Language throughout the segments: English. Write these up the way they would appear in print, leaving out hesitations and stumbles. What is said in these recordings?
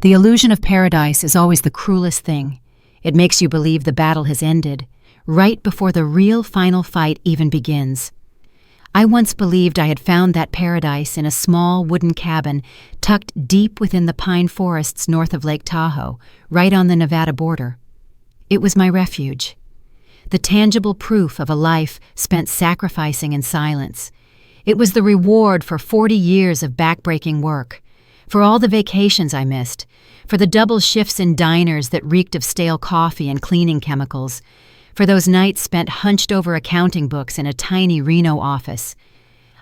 The illusion of paradise is always the cruelest thing. It makes you believe the battle has ended, right before the real final fight even begins. I once believed I had found that paradise in a small wooden cabin tucked deep within the pine forests north of Lake Tahoe, right on the Nevada border. It was my refuge, the tangible proof of a life spent sacrificing in silence. It was the reward for 40 years of backbreaking work, for all the vacations I missed, for the double shifts in diners that reeked of stale coffee and cleaning chemicals, for those nights spent hunched over accounting books in a tiny Reno office.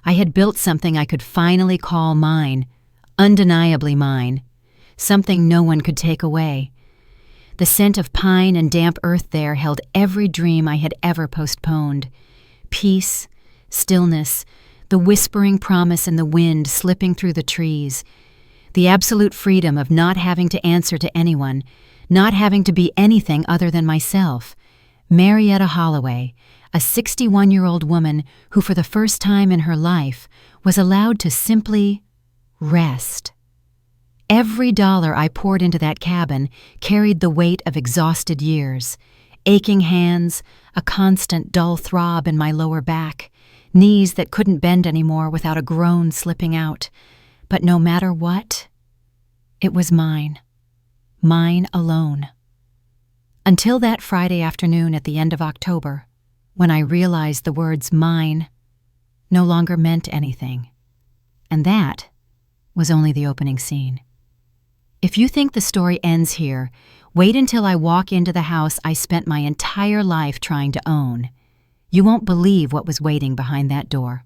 I had built something I could finally call mine, undeniably mine, something no one could take away. The scent of pine and damp earth there held every dream I had ever postponed. Peace, stillness, the whispering promise in the wind slipping through the trees, the absolute freedom of not having to answer to anyone, not having to be anything other than myself. Marietta Holloway, a 61-year-old woman who for the first time in her life was allowed to simply rest. Every dollar I poured into that cabin carried the weight of exhausted years, aching hands, a constant dull throb in my lower back, knees that couldn't bend anymore without a groan slipping out. But no matter what, it was mine. Mine alone. Until that Friday afternoon at the end of October, when I realized the words mine no longer meant anything. And that was only the opening scene. If you think the story ends here, wait until I walk into the house I spent my entire life trying to own. You won't believe what was waiting behind that door.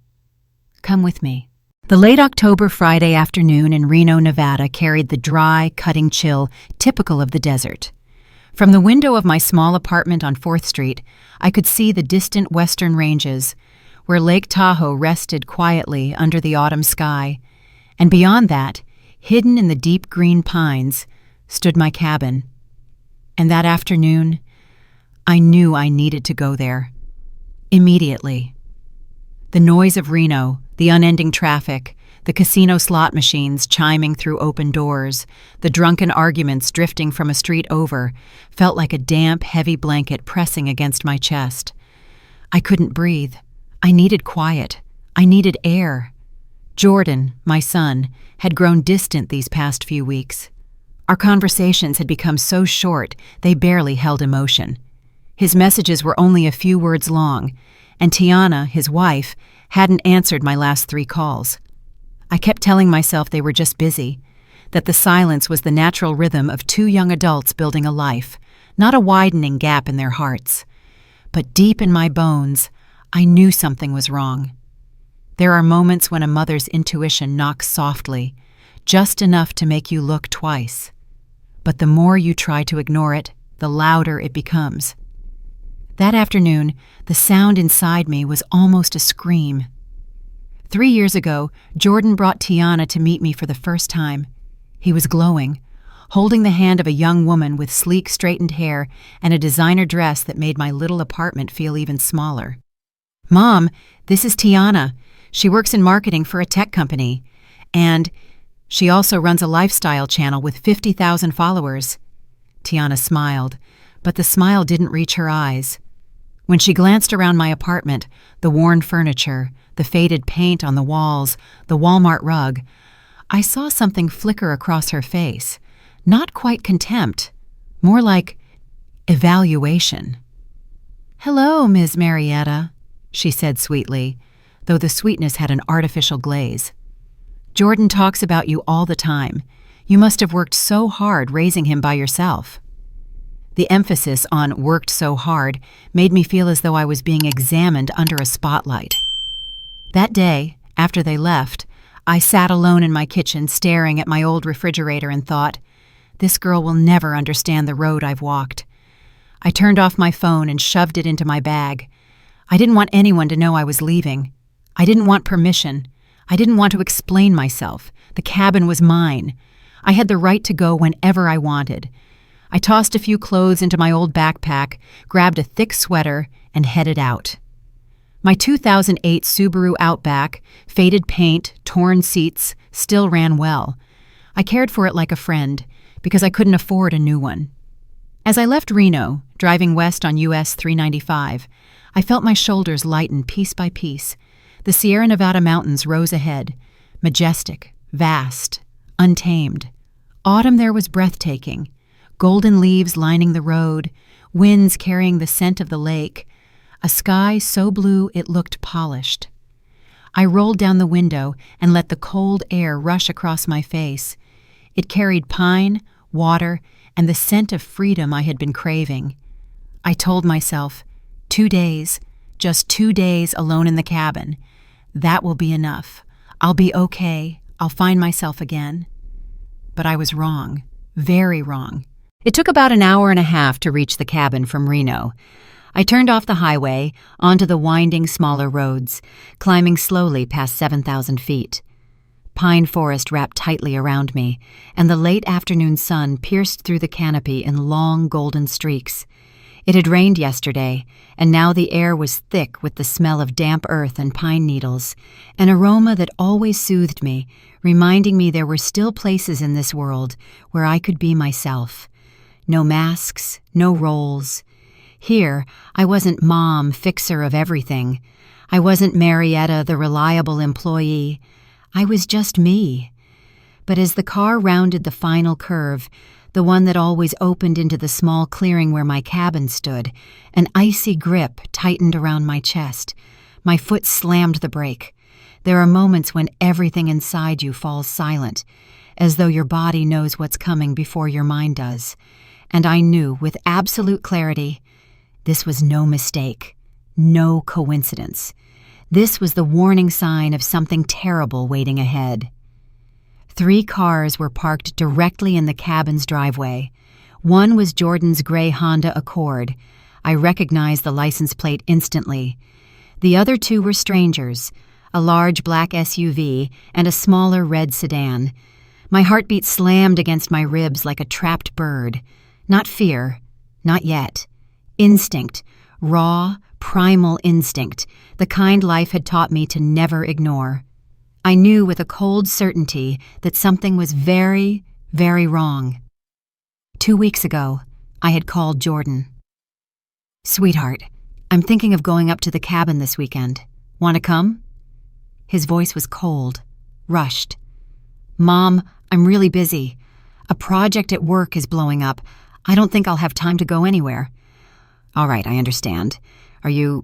Come with me. The late October Friday afternoon in Reno, Nevada carried the dry, cutting chill typical of the desert. From the window of my small apartment on 4th Street, I could see the distant western ranges, where Lake Tahoe rested quietly under the autumn sky, and beyond that, hidden in the deep green pines, stood my cabin. And that afternoon, I knew I needed to go there. Immediately. The noise of Reno, the unending traffic, the casino slot machines chiming through open doors, the drunken arguments drifting from a street over, felt like a damp, heavy blanket pressing against my chest. I couldn't breathe. I needed quiet. I needed air. Jordan, my son, had grown distant these past few weeks. Our conversations had become so short they barely held emotion. His messages were only a few words long, and Tiana, his wife, hadn't answered my last 3 calls. I kept telling myself they were just busy, that the silence was the natural rhythm of 2 young adults building a life, not a widening gap in their hearts. But deep in my bones, I knew something was wrong. There are moments when a mother's intuition knocks softly, just enough to make you look twice. But the more you try to ignore it, the louder it becomes. That afternoon, the sound inside me was almost a scream. 3 years ago, Jordan brought Tiana to meet me for the first time. He was glowing, holding the hand of a young woman with sleek, straightened hair and a designer dress that made my little apartment feel even smaller. "Mom, this is Tiana. She works in marketing for a tech company. And she also runs a lifestyle channel with 50,000 followers." Tiana smiled, but the smile didn't reach her eyes. When she glanced around my apartment, the worn furniture, the faded paint on the walls, the Walmart rug, I saw something flicker across her face. Not quite contempt, more like evaluation. "Hello, Ms. Marietta," she said sweetly, though the sweetness had an artificial glaze. "Jordan talks about you all the time. You must have worked so hard raising him by yourself." The emphasis on "worked so hard" made me feel as though I was being examined under a spotlight. That day, after they left, I sat alone in my kitchen staring at my old refrigerator and thought, this girl will never understand the road I've walked. I turned off my phone and shoved it into my bag. I didn't want anyone to know I was leaving. I didn't want permission. I didn't want to explain myself. The cabin was mine. I had the right to go whenever I wanted. I tossed a few clothes into my old backpack, grabbed a thick sweater, and headed out. My 2008 Subaru Outback, faded paint, torn seats, still ran well. I cared for it like a friend, because I couldn't afford a new one. As I left Reno, driving west on US 395, I felt my shoulders lighten piece by piece. The Sierra Nevada mountains rose ahead, majestic, vast, untamed. Autumn there was breathtaking, golden leaves lining the road, winds carrying the scent of the lake, a sky so blue it looked polished. I rolled down the window and let the cold air rush across my face. It carried pine, water, and the scent of freedom I had been craving. I told myself, 2 days, just 2 days alone in the cabin. That will be enough. I'll be okay. I'll find myself again. But I was wrong, very wrong. It took about an hour and a half to reach the cabin from Reno. I turned off the highway onto the winding, smaller roads, climbing slowly past 7,000 feet. Pine forest wrapped tightly around me, and the late afternoon sun pierced through the canopy in long golden streaks. It had rained yesterday, and now the air was thick with the smell of damp earth and pine needles, an aroma that always soothed me, reminding me there were still places in this world where I could be myself. No masks, no roles. Here, I wasn't mom, fixer of everything. I wasn't Marietta, the reliable employee. I was just me. But as the car rounded the final curve, the one that always opened into the small clearing where my cabin stood, an icy grip tightened around my chest. My foot slammed the brake. There are moments when everything inside you falls silent, as though your body knows what's coming before your mind does. And I knew with absolute clarity, this was no mistake, no coincidence. This was the warning sign of something terrible waiting ahead. 3 cars were parked directly in the cabin's driveway. One was Jordan's gray Honda Accord. I recognized the license plate instantly. The other 2 were strangers, a large black SUV and a smaller red sedan. My heartbeat slammed against my ribs like a trapped bird. Not fear, not yet. Instinct, raw, primal instinct, the kind life had taught me to never ignore. I knew with a cold certainty that something was very, very wrong. 2 weeks ago, I had called Jordan. "Sweetheart, I'm thinking of going up to the cabin this weekend. Want to come?" His voice was cold, rushed. "Mom, I'm really busy. A project at work is blowing up. I don't think I'll have time to go anywhere." "All right, I understand. Are you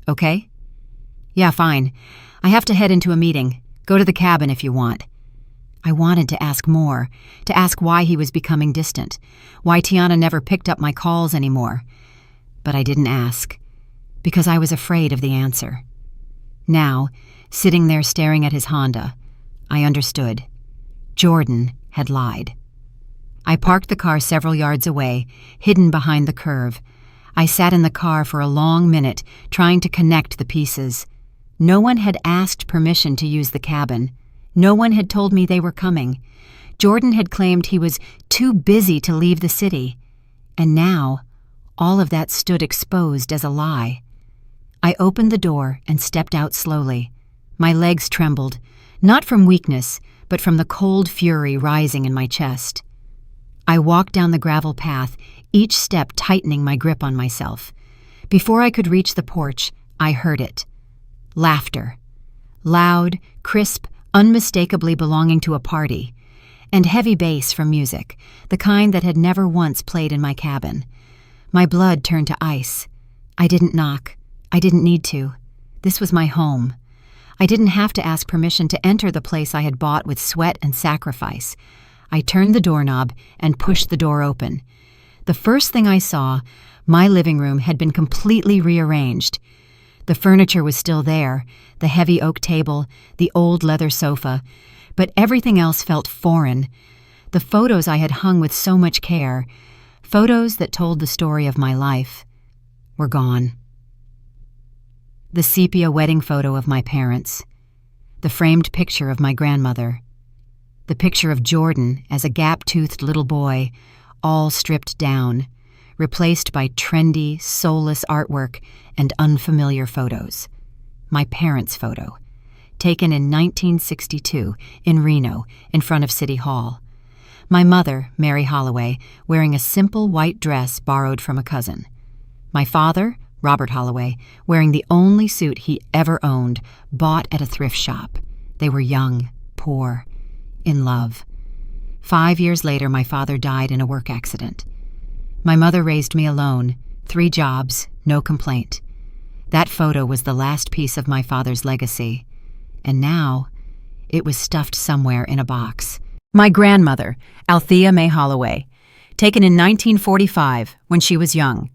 okay?" "Yeah, fine. I have to head into a meeting. Go to the cabin if you want." I wanted to ask more, to ask why he was becoming distant, why Tiana never picked up my calls anymore. But I didn't ask, because I was afraid of the answer. Now, sitting there staring at his Honda, I understood. Jordan had lied. I parked the car several yards away, hidden behind the curve. I sat in the car for a long minute, trying to connect the pieces. No one had asked permission to use the cabin. No one had told me they were coming. Jordan had claimed he was too busy to leave the city. And now, all of that stood exposed as a lie. I opened the door and stepped out slowly. My legs trembled, not from weakness, but from the cold fury rising in my chest. I walked down the gravel path, each step tightening my grip on myself. Before I could reach the porch, I heard it. Laughter. Loud, crisp, unmistakably belonging to a party. And heavy bass from music, the kind that had never once played in my cabin. My blood turned to ice. I didn't knock. I didn't need to. This was my home. I didn't have to ask permission to enter the place I had bought with sweat and sacrifice. I turned the doorknob and pushed the door open. The first thing I saw, my living room had been completely rearranged. The furniture was still there, the heavy oak table, the old leather sofa, but everything else felt foreign. The photos I had hung with so much care, photos that told the story of my life, were gone. The sepia wedding photo of my parents, the framed picture of my grandmother, the picture of Jordan as a gap-toothed little boy, all stripped down, replaced by trendy, soulless artwork and unfamiliar photos. My parents' photo, taken in 1962 in Reno in front of City Hall. My mother, Mary Holloway, wearing a simple white dress borrowed from a cousin. My father, Robert Holloway, wearing the only suit he ever owned, bought at a thrift shop. They were young, poor, in love. 5 years later, my father died in a work accident. My mother raised me alone, 3 jobs, no complaint. That photo was the last piece of my father's legacy, and now it was stuffed somewhere in a box. My grandmother, Althea May Holloway, taken in 1945 when she was young.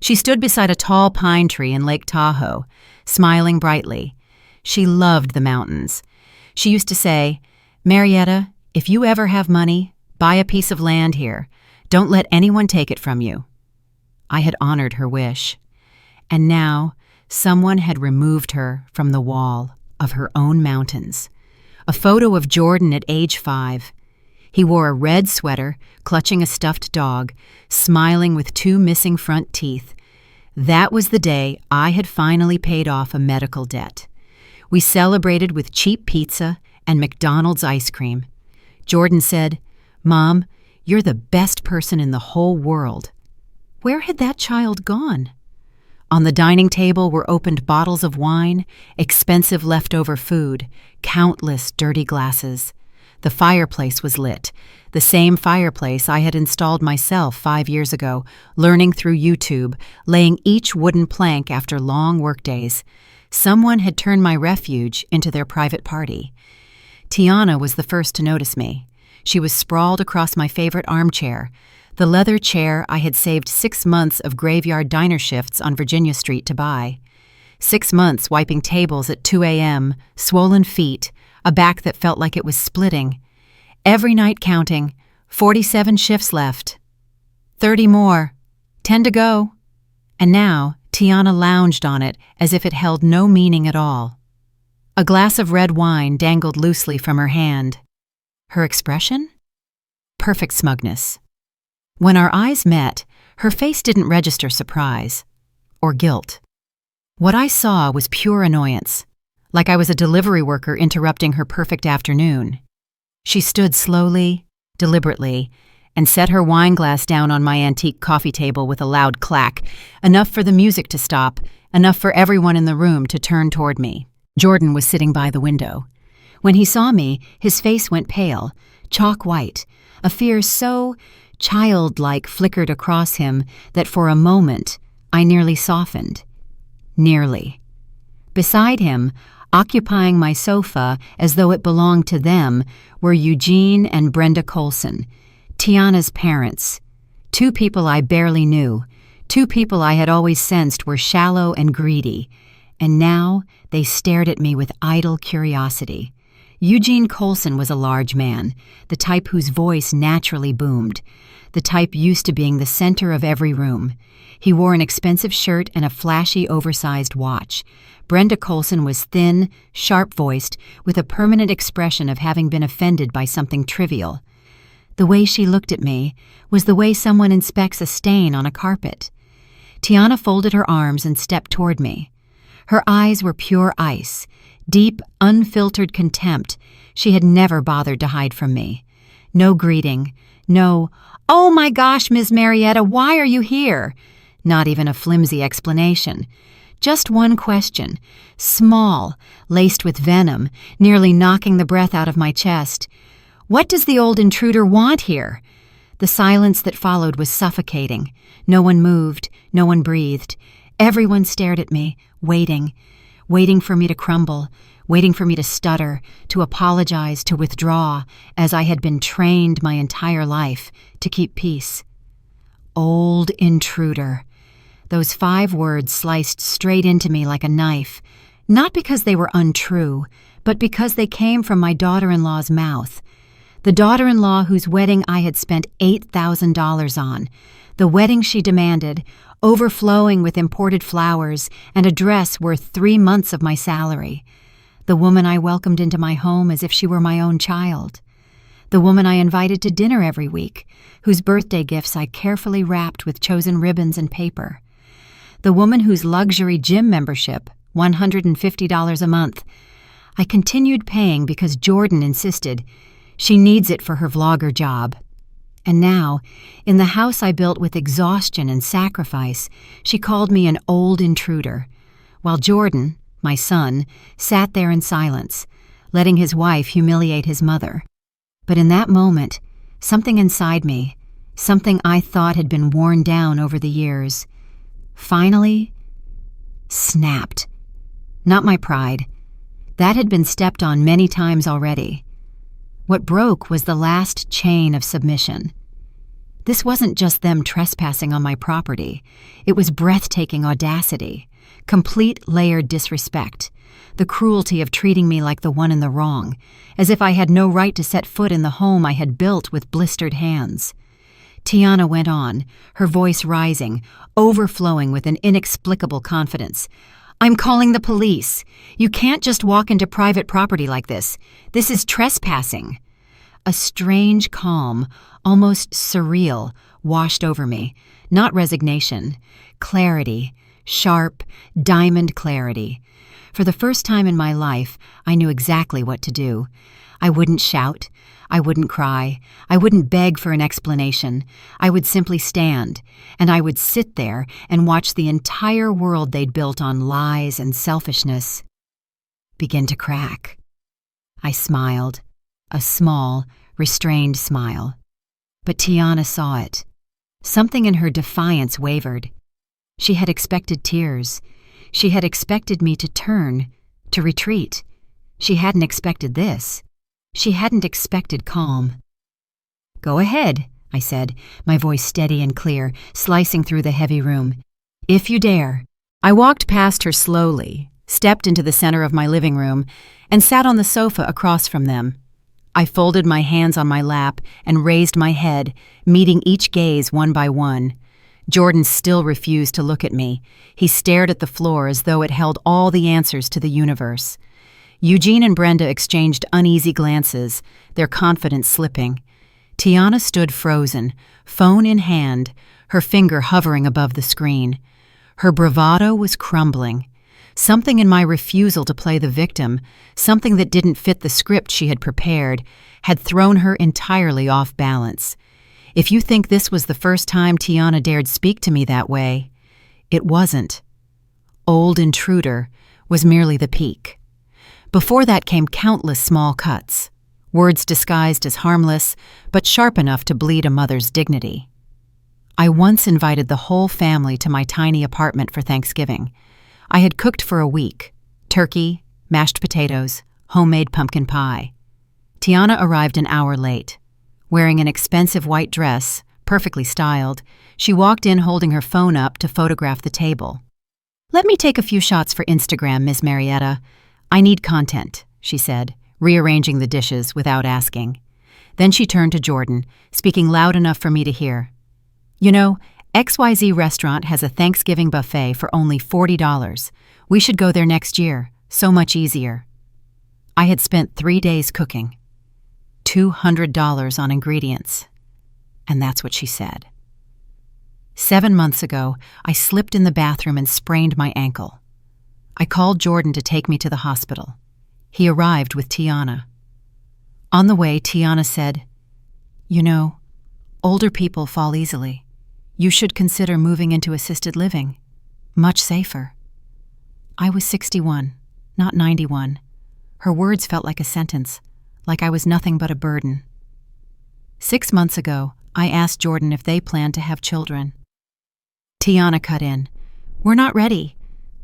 She stood beside a tall pine tree in Lake Tahoe, smiling brightly. She loved the mountains. She used to say, "Marietta, if you ever have money, buy a piece of land here. Don't let anyone take it from you." I had honored her wish. And now, someone had removed her from the wall of her own mountains. A photo of Jordan at age 5. He wore a red sweater, clutching a stuffed dog, smiling with 2 missing front teeth. That was the day I had finally paid off a medical debt. We celebrated with cheap pizza and McDonald's ice cream. Jordan said, "Mom, you're the best person in the whole world." Where had that child gone? On the dining table were opened bottles of wine, expensive leftover food, countless dirty glasses. The fireplace was lit, the same fireplace I had installed myself 5 years ago, learning through YouTube, laying each wooden plank after long workdays. Someone had turned my refuge into their private party. Tiana was the first to notice me. She was sprawled across my favorite armchair, the leather chair I had saved 6 months of graveyard diner shifts on Virginia Street to buy. 6 months wiping tables at 2 a.m., swollen feet, a back that felt like it was splitting. Every night counting, 47 shifts left. 30 more, 10 to go. And now, Tiana lounged on it as if it held no meaning at all. A glass of red wine dangled loosely from her hand. Her expression? Perfect smugness. When our eyes met, her face didn't register surprise or guilt. What I saw was pure annoyance, like I was a delivery worker interrupting her perfect afternoon. She stood slowly, deliberately, and set her wine glass down on my antique coffee table with a loud clack, enough for the music to stop, enough for everyone in the room to turn toward me. Jordan was sitting by the window. When he saw me, his face went pale, chalk white, a fear so childlike flickered across him that for a moment I nearly softened. Nearly. Beside him, occupying my sofa as though it belonged to them, were Eugene and Brenda Colson, Tiana's parents. 2 people I barely knew, 2 people I had always sensed were shallow and greedy, and now they stared at me with idle curiosity. Eugene Colson was a large man, the type whose voice naturally boomed, the type used to being the center of every room. He wore an expensive shirt and a flashy, oversized watch. Brenda Colson was thin, sharp-voiced, with a permanent expression of having been offended by something trivial. The way she looked at me was the way someone inspects a stain on a carpet. Tiana folded her arms and stepped toward me. Her eyes were pure ice, deep, unfiltered contempt she had never bothered to hide from me. No greeting, no, "Oh my gosh, Ms. Marietta, why are you here?" Not even a flimsy explanation. Just one question, small, laced with venom, nearly knocking the breath out of my chest. "What does the old intruder want here?" The silence that followed was suffocating. No one moved, no one breathed. Everyone stared at me, waiting for me to crumble, waiting for me to stutter, to apologize, to withdraw, as I had been trained my entire life to keep peace. Old intruder. Those 5 words sliced straight into me like a knife, not because they were untrue, but because they came from my daughter-in-law's mouth. The daughter-in-law whose wedding I had spent $8,000 on, the wedding she demanded, overflowing with imported flowers and a dress worth 3 months of my salary. The woman I welcomed into my home as if she were my own child. The woman I invited to dinner every week, whose birthday gifts I carefully wrapped with chosen ribbons and paper. The woman whose luxury gym membership, $150 a month, I continued paying because Jordan insisted. She needs it for her vlogger job. And now, in the house I built with exhaustion and sacrifice, she called me an old intruder, while Jordan, my son, sat there in silence, letting his wife humiliate his mother. But in that moment, something inside me, something I thought had been worn down over the years, finally snapped. Not my pride. That had been stepped on many times already. What broke was the last chain of submission. This wasn't just them trespassing on my property. It was breathtaking audacity, complete layered disrespect, the cruelty of treating me like the one in the wrong, as if I had no right to set foot in the home I had built with blistered hands. Tiana went on, her voice rising, overflowing with an inexplicable confidence. "I'm calling the police. You can't just walk into private property like this. This is trespassing." A strange calm, almost surreal, washed over me. Not resignation. Clarity. Sharp, diamond clarity. For the first time in my life, I knew exactly what to do. I wouldn't shout. I wouldn't cry. I wouldn't beg for an explanation. I would simply stand, and I would sit there and watch the entire world they'd built on lies and selfishness begin to crack. I smiled, a small, restrained smile. But Tiana saw it. Something in her defiance wavered. She had expected tears. She had expected me to turn, to retreat. She hadn't expected this. She hadn't expected calm. "Go ahead," I said, my voice steady and clear, slicing through the heavy room. "If you dare." I walked past her slowly, stepped into the center of my living room, and sat on the sofa across from them. I folded my hands on my lap and raised my head, meeting each gaze one by one. Jordan still refused to look at me. He stared at the floor as though it held all the answers to the universe. Eugene and Brenda exchanged uneasy glances, their confidence slipping. Tiana stood frozen, phone in hand, her finger hovering above the screen. Her bravado was crumbling. Something in my refusal to play the victim, something that didn't fit the script she had prepared, had thrown her entirely off balance. If you think this was the first time Tiana dared speak to me that way, it wasn't. Old intruder was merely the peak. Before that came countless small cuts, words disguised as harmless, but sharp enough to bleed a mother's dignity. I once invited the whole family to my tiny apartment for Thanksgiving. I had cooked for a week: turkey, mashed potatoes, homemade pumpkin pie. Tiana arrived an hour late. Wearing an expensive white dress, perfectly styled, she walked in holding her phone up to photograph the table. "Let me take a few shots for Instagram, Miss Marietta. I need content," she said, rearranging the dishes without asking. Then she turned to Jordan, speaking loud enough for me to hear. "You know, XYZ restaurant has a Thanksgiving buffet for only $40. We should go there next year. So much easier." I had spent 3 days cooking. $200 on ingredients. And that's what she said. 7 months ago, I slipped in the bathroom and sprained my ankle. I called Jordan to take me to the hospital. He arrived with Tiana. On the way, Tiana said, "You know, older people fall easily. You should consider moving into assisted living. Much safer." I was 61, not 91. Her words felt like a sentence, like I was nothing but a burden. 6 months ago, I asked Jordan if they planned to have children. Tiana cut in. "We're not ready.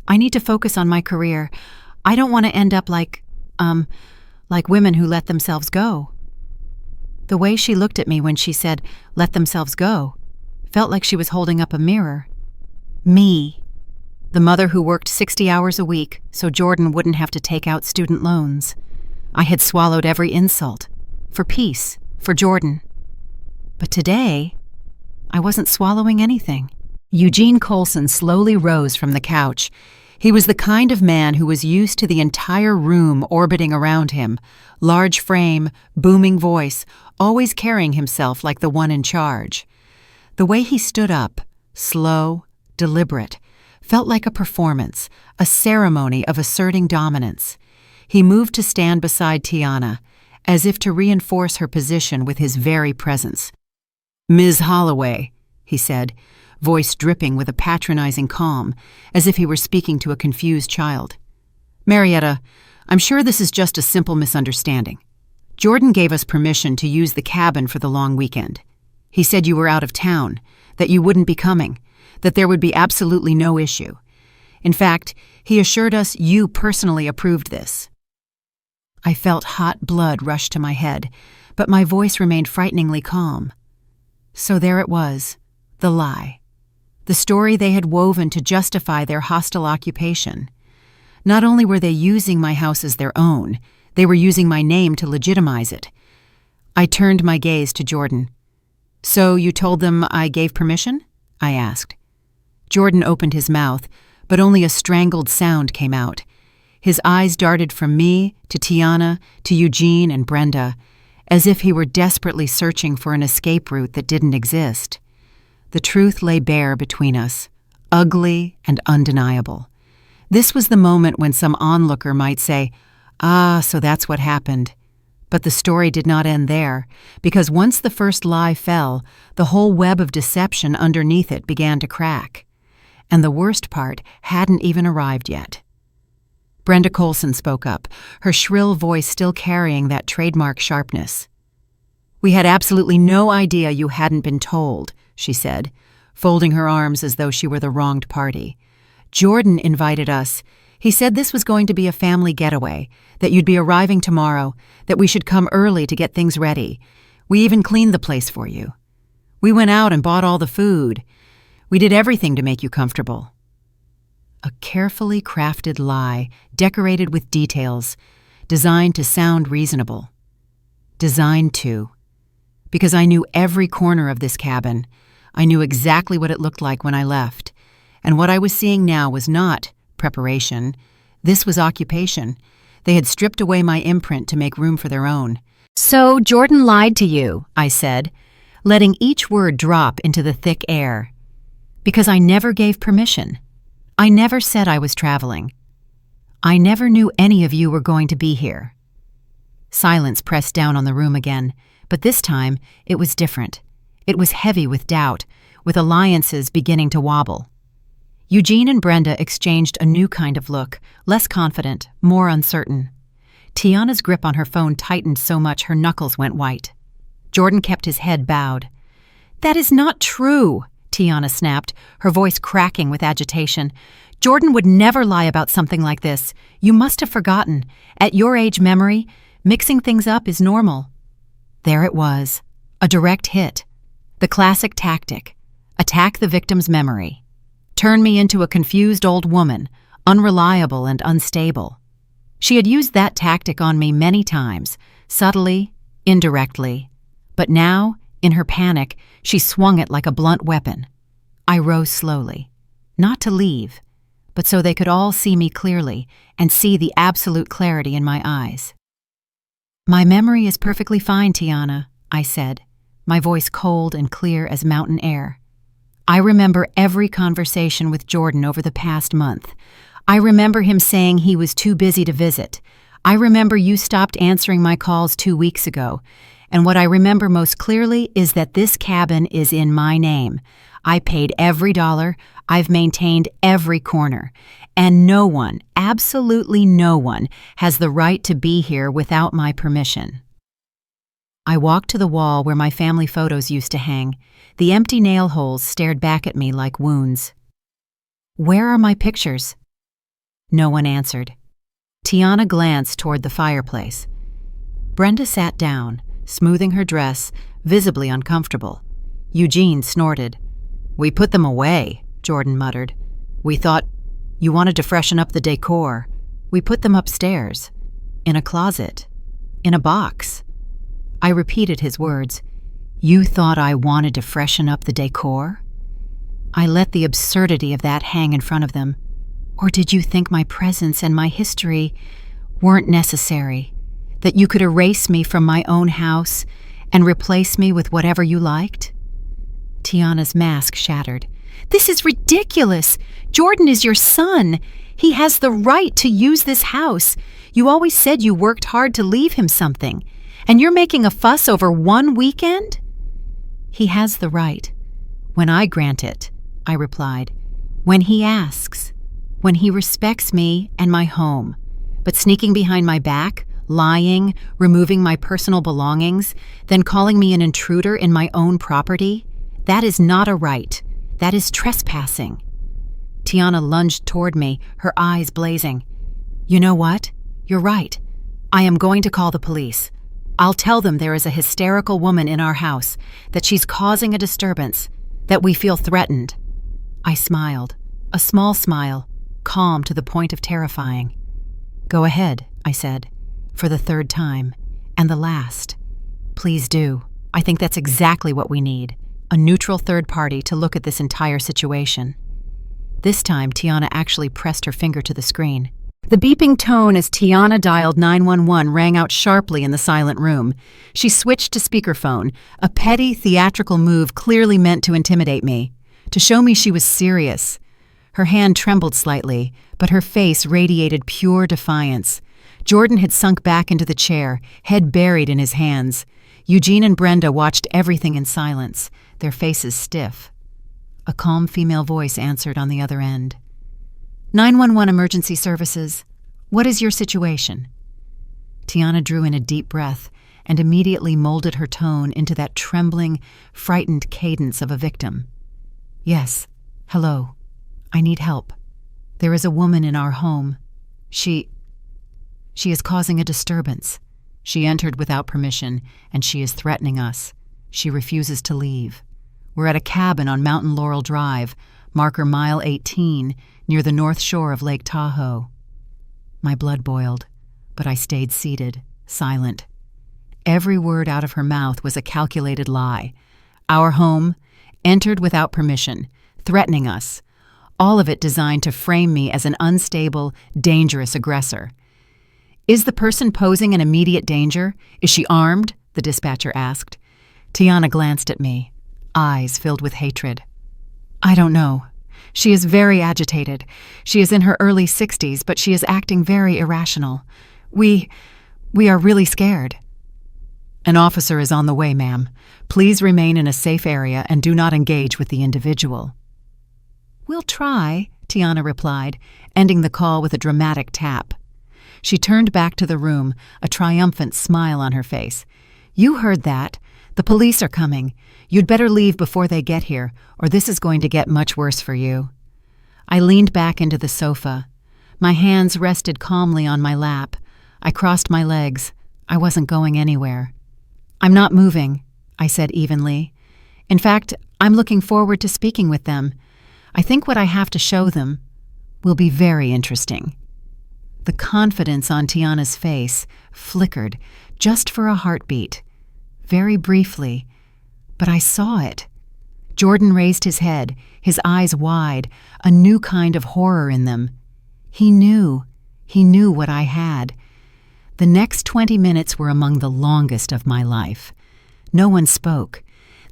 I need to focus on my career. I don't want to end up like women who let themselves go." The way she looked at me when she said, "let themselves go," felt like she was holding up a mirror. Me, the mother who worked 60 hours a week so Jordan wouldn't have to take out student loans. I had swallowed every insult, for peace, for Jordan. But today, I wasn't swallowing anything. Eugene Colson slowly rose from the couch. He was the kind of man who was used to the entire room orbiting around him, large frame, booming voice, always carrying himself like the one in charge. The way he stood up, slow, deliberate, felt like a performance, a ceremony of asserting dominance. He moved to stand beside Tiana, as if to reinforce her position with his very presence. "Ms. Holloway," he said, voice dripping with a patronizing calm, as if he were speaking to a confused child. "Marietta, I'm sure this is just a simple misunderstanding. Jordan gave us permission to use the cabin for the long weekend. He said you were out of town, that you wouldn't be coming, that there would be absolutely no issue. In fact, he assured us you personally approved this." I felt hot blood rush to my head, but my voice remained frighteningly calm. So there it was, the lie. The story they had woven to justify their hostile occupation. Not only were they using my house as their own, they were using my name to legitimize it. I turned my gaze to Jordan. "So you told them I gave permission?" I asked. Jordan opened his mouth, but only a strangled sound came out. His eyes darted from me to Tiana to Eugene and Brenda, as if he were desperately searching for an escape route that didn't exist. The truth lay bare between us, ugly and undeniable. This was the moment when some onlooker might say, "Ah, so that's what happened." But the story did not end there, because once the first lie fell, the whole web of deception underneath it began to crack. And the worst part hadn't even arrived yet. Brenda Colson spoke up, her shrill voice still carrying that trademark sharpness. "We had absolutely no idea you hadn't been told," she said, folding her arms as though she were the wronged party. "Jordan invited us. He said this was going to be a family getaway, that you'd be arriving tomorrow, that we should come early to get things ready. We even cleaned the place for you. We went out and bought all the food. We did everything to make you comfortable." A carefully crafted lie, decorated with details, designed to sound reasonable. Designed to. Because I knew every corner of this cabin. I knew exactly what it looked like when I left. And what I was seeing now was not preparation. This was occupation. They had stripped away my imprint to make room for their own. "So Jordan lied to you," I said, letting each word drop into the thick air. "Because I never gave permission. I never said I was traveling. I never knew any of you were going to be here." Silence pressed down on the room again, but this time it was different. It was heavy with doubt, with alliances beginning to wobble. Eugene and Brenda exchanged a new kind of look, less confident, more uncertain. Tiana's grip on her phone tightened so much her knuckles went white. Jordan kept his head bowed. "That is not true," Tiana snapped, her voice cracking with agitation. "Jordan would never lie about something like this. You must have forgotten. At your age memory, mixing things up is normal." There it was, a direct hit. The classic tactic. Attack the victim's memory. Turn me into a confused old woman, unreliable and unstable. She had used that tactic on me many times, subtly, indirectly. But now, in her panic, she swung it like a blunt weapon. I rose slowly, not to leave, but so they could all see me clearly and see the absolute clarity in my eyes. "My memory is perfectly fine, Tiana," I said, my voice cold and clear as mountain air. "I remember every conversation with Jordan over the past month. I remember him saying he was too busy to visit. I remember you stopped answering my calls 2 weeks ago. And what I remember most clearly is that this cabin is in my name. I paid every dollar, I've maintained every corner, and no one, absolutely no one, has the right to be here without my permission." I walked to the wall where my family photos used to hang. The empty nail holes stared back at me like wounds. "Where are my pictures?" No one answered. Tiana glanced toward the fireplace. Brenda sat down, smoothing her dress, visibly uncomfortable. Eugene snorted. "We put them away," Jordan muttered. "We thought you wanted to freshen up the decor. We put them upstairs. In a closet. In a box." I repeated his words. "You thought I wanted to freshen up the decor?" I let the absurdity of that hang in front of them. Or did you think my presence and my history weren't necessary? That you could erase me from my own house and replace me with whatever you liked? Tiana's mask shattered. "This is ridiculous! Jordan is your son. He has the right to use this house. You always said you worked hard to leave him something. And you're making a fuss over one weekend?" He has the right. When I grant it, I replied. When he asks. When he respects me and my home. But sneaking behind my back, lying, removing my personal belongings, then calling me an intruder in my own property, that is not a right. That is trespassing. Tiana lunged toward me, her eyes blazing. You know what? You're right. I am going to call the police. I'll tell them there is a hysterical woman in our house, that she's causing a disturbance, that we feel threatened. I smiled, a small smile, calm to the point of terrifying. Go ahead, I said, for the third time, and the last. Please do. I think that's exactly what we need, a neutral third party to look at this entire situation. This time, Tiana actually pressed her finger to the screen. The beeping tone as Tiana dialed 911 rang out sharply in the silent room. She switched to speakerphone, a petty, theatrical move clearly meant to intimidate me, to show me she was serious. Her hand trembled slightly, but her face radiated pure defiance. Jordan had sunk back into the chair, head buried in his hands. Eugene and Brenda watched everything in silence, their faces stiff. A calm female voice answered on the other end. 911 Emergency Services. What is your situation? Tiana drew in a deep breath and immediately molded her tone into that trembling, frightened cadence of a victim. Yes. Hello. I need help. There is a woman in our home. She is causing a disturbance. She entered without permission, and she is threatening us. She refuses to leave. We're at a cabin on Mountain Laurel Drive, marker mile 18, near the north shore of Lake Tahoe. My blood boiled, but I stayed seated, silent. Every word out of her mouth was a calculated lie. Our home, entered without permission, threatening us. All of it designed to frame me as an unstable, dangerous aggressor. Is the person posing an immediate danger? Is she armed? The dispatcher asked. Tiana glanced at me, eyes filled with hatred. I don't know. She is very agitated. She is in her early 60s, but she is acting very irrational. We are really scared. An officer is on the way, ma'am. Please remain in a safe area and do not engage with the individual. We'll try, Tiana replied, ending the call with a dramatic tap. She turned back to the room, a triumphant smile on her face. You heard that. The police are coming. You'd better leave before they get here, or this is going to get much worse for you. I leaned back into the sofa. My hands rested calmly on my lap. I crossed my legs. I wasn't going anywhere. I'm not moving, I said evenly. In fact, I'm looking forward to speaking with them. I think what I have to show them will be very interesting. The confidence on Tiana's face flickered just for a heartbeat. Very briefly, but I saw it. Jordan raised his head, his eyes wide, a new kind of horror in them. He knew what I had. The next 20 minutes were among the longest of my life. No one spoke.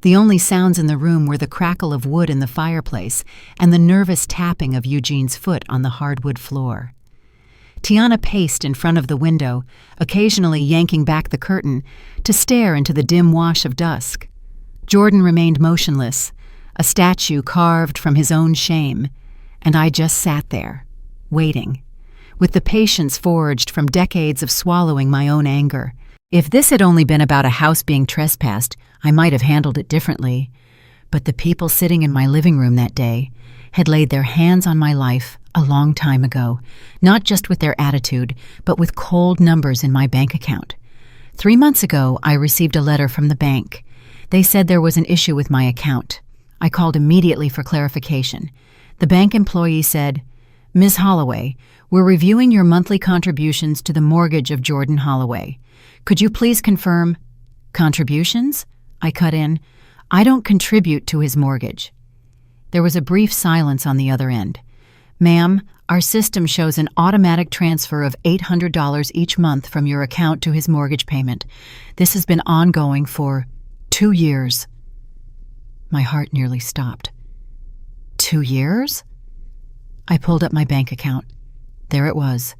The only sounds in the room were the crackle of wood in the fireplace and the nervous tapping of Eugene's foot on the hardwood floor. Tiana paced in front of the window, occasionally yanking back the curtain to stare into the dim wash of dusk. Jordan remained motionless, a statue carved from his own shame, and I just sat there, waiting, with the patience forged from decades of swallowing my own anger. If this had only been about a house being trespassed, I might have handled it differently, but the people sitting in my living room that day had laid their hands on my life a long time ago, not just with their attitude, but with cold numbers in my bank account. 3 months ago, I received a letter from the bank. They said there was an issue with my account. I called immediately for clarification. The bank employee said, Ms. Holloway, we're reviewing your monthly contributions to the mortgage of Jordan Holloway. Could you please confirm? Contributions? I cut in. I don't contribute to his mortgage. There was a brief silence on the other end. Ma'am, our system shows an automatic transfer of $800 each month from your account to his mortgage payment. This has been ongoing for 2 years. My heart nearly stopped. 2 years? I pulled up my bank account. There it was,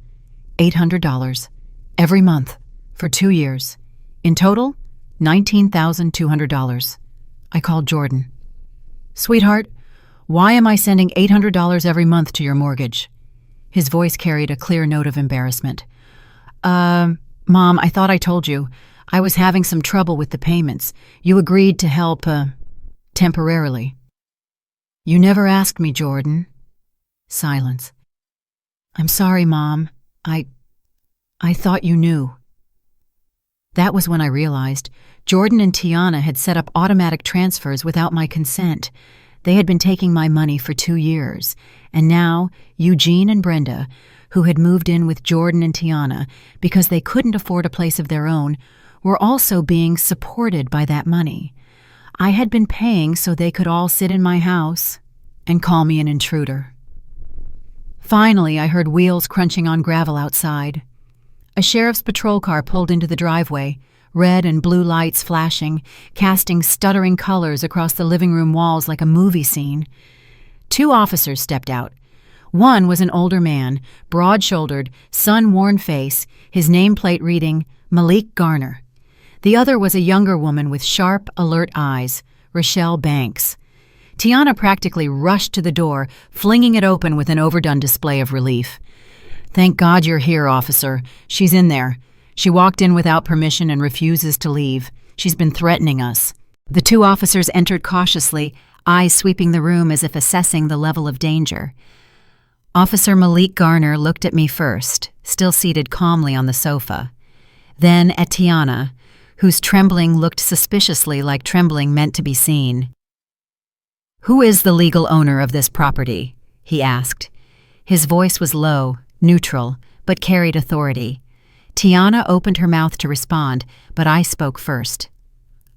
$800 every month for 2 years. In total, $19,200. I called Jordan. "Sweetheart, why am I sending $800 every month to your mortgage?" His voice carried a clear note of embarrassment. Mom, I thought I told you. I was having some trouble with the payments. You agreed to help, temporarily." "You never asked me, Jordan." Silence. "I'm sorry, Mom. I thought you knew." That was when I realized Jordan and Tiana had set up automatic transfers without my consent. They had been taking my money for 2 years, and now Eugene and Brenda, who had moved in with Jordan and Tiana because they couldn't afford a place of their own, were also being supported by that money. I had been paying so they could all sit in my house and call me an intruder. Finally, I heard wheels crunching on gravel outside. A sheriff's patrol car pulled into the driveway, red and blue lights flashing, casting stuttering colors across the living room walls like a movie scene. 2 officers stepped out. One was an older man, broad-shouldered, sun-worn face, his nameplate reading, Malik Garner. The other was a younger woman with sharp, alert eyes, Rochelle Banks. Tiana practically rushed to the door, flinging it open with an overdone display of relief. "Thank God you're here, officer. She's in there. She walked in without permission and refuses to leave. She's been threatening us." The 2 officers entered cautiously, eyes sweeping the room as if assessing the level of danger. Officer Malik Garner looked at me first, still seated calmly on the sofa. Then at Tiana, whose trembling looked suspiciously like trembling meant to be seen. "Who is the legal owner of this property?" he asked. His voice was low, neutral, but carried authority. Tiana opened her mouth to respond, but I spoke first.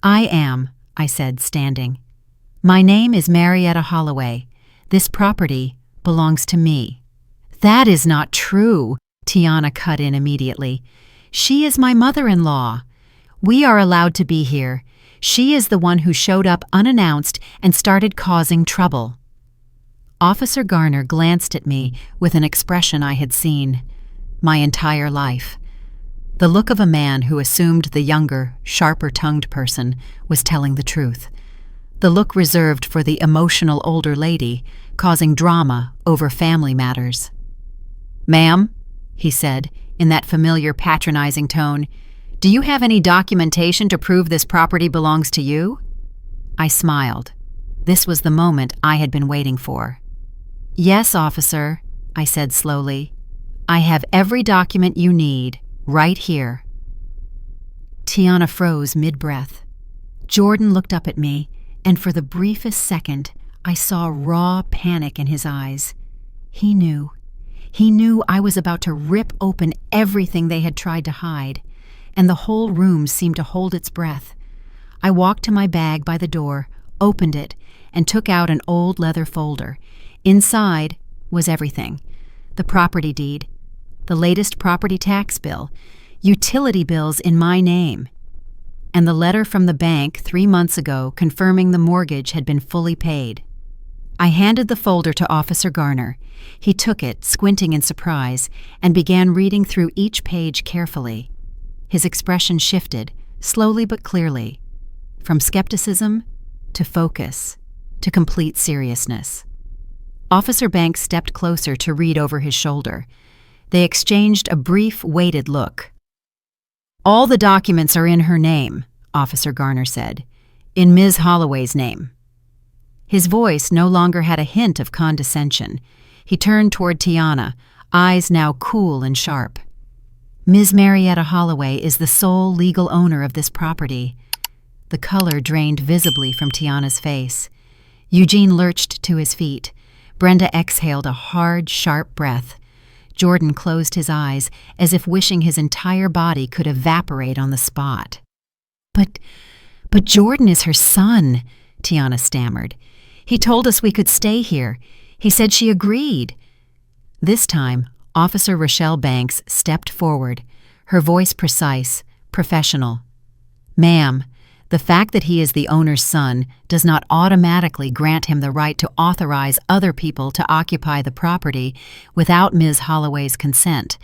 "I am," I said, standing. "My name is Marietta Holloway. This property belongs to me." "That is not true," Tiana cut in immediately. "She is my mother-in-law. We are allowed to be here. She is the one who showed up unannounced and started causing trouble." Officer Garner glanced at me with an expression I had seen my entire life. The look of a man who assumed the younger, sharper-tongued person was telling the truth. The look reserved for the emotional older lady, causing drama over family matters. "Ma'am," he said, in that familiar patronizing tone, "do you have any documentation to prove this property belongs to you?" I smiled. This was the moment I had been waiting for. "Yes, officer," I said slowly. "I have every document you need, right here." Tiana froze mid-breath. Jordan looked up at me, and for the briefest second, I saw raw panic in his eyes. He knew. He knew I was about to rip open everything they had tried to hide, and the whole room seemed to hold its breath. I walked to my bag by the door, opened it, and took out an old leather folder. Inside was everything: the property deed, the latest property tax bill, utility bills in my name, and the letter from the bank 3 months ago confirming the mortgage had been fully paid. I handed the folder to Officer Garner. He took it, squinting in surprise, and began reading through each page carefully. His expression shifted, slowly but clearly, from skepticism to focus to complete seriousness. Officer Banks stepped closer to read over his shoulder. They exchanged a brief, weighted look. "All the documents are in her name," Officer Garner said, "in Ms. Holloway's name." His voice no longer had a hint of condescension. He turned toward Tiana, eyes now cool and sharp. "Ms. Marietta Holloway is the sole legal owner of this property." The color drained visibly from Tiana's face. Eugene lurched to his feet. Brenda exhaled a hard, sharp breath. Jordan closed his eyes, as if wishing his entire body could evaporate on the spot. But Jordan is her son," Tiana stammered. "He told us we could stay here. He said she agreed." This time, Officer Rochelle Banks stepped forward, her voice precise, professional. "Ma'am, the fact that he is the owner's son does not automatically grant him the right to authorize other people to occupy the property without Ms. Holloway's consent,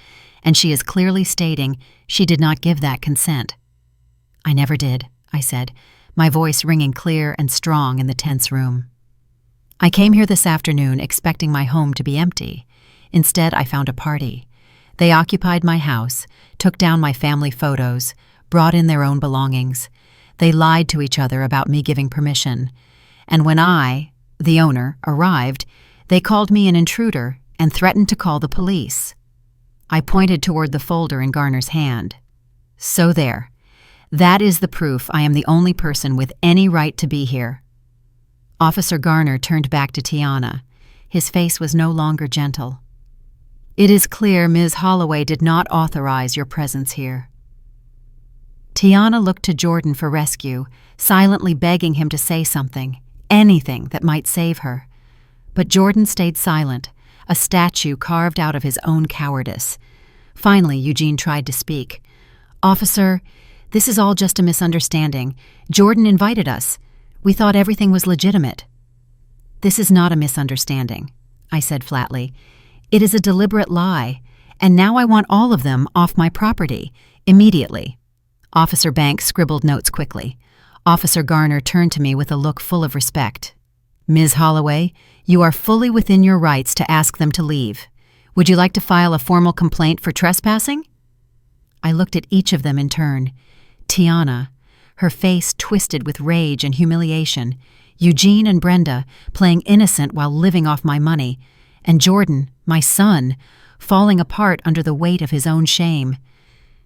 and she is clearly stating she did not give that consent." "I never did," I said. my voice ringing clear and strong in the tense room. "I came here this afternoon expecting my home to be empty. Instead, I found a party. They occupied my house, took down my family photos, brought in their own belongings. They lied to each other about me giving permission. And when I, the owner, arrived, they called me an intruder and threatened to call the police." I pointed toward the folder in Garner's hand. "So there. That is the proof I am the only person with any right to be here." Officer Garner turned back to Tiana. His face was no longer gentle. "It is clear Ms. Holloway did not authorize your presence here." Tiana looked to Jordan for rescue, silently begging him to say something, anything that might save her. But Jordan stayed silent, a statue carved out of his own cowardice. Finally, Eugene tried to speak. "Officer, this is all just a misunderstanding. Jordan invited us. We thought everything was legitimate." "This is not a misunderstanding," I said flatly. "It is a deliberate lie, and now I want all of them off my property, immediately." Officer Banks scribbled notes quickly. Officer Garner turned to me with a look full of respect. "Ms. Holloway, you are fully within your rights to ask them to leave. Would you like to file a formal complaint for trespassing?" I looked at each of them in turn. Tiana, her face twisted with rage and humiliation, Eugene and Brenda, playing innocent while living off my money, and Jordan, my son, falling apart under the weight of his own shame.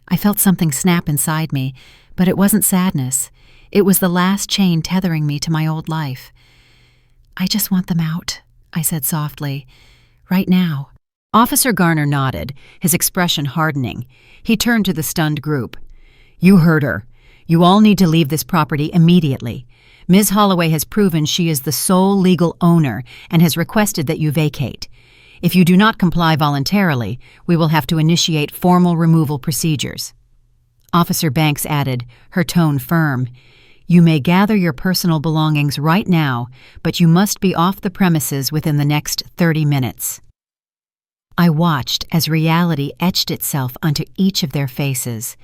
I felt something snap inside me, but it wasn't sadness. It was the last chain tethering me to my old life. "I just want them out," I said softly. "Right now." Officer Garner nodded, his expression hardening. He turned to the stunned group. "You heard her. You all need to leave this property immediately. Ms. Holloway has proven she is the sole legal owner and has requested that you vacate. If you do not comply voluntarily, we will have to initiate formal removal procedures." Officer Banks added, her tone firm, "You may gather your personal belongings right now, but you must be off the premises within the next 30 minutes. I watched as reality etched itself onto each of their faces.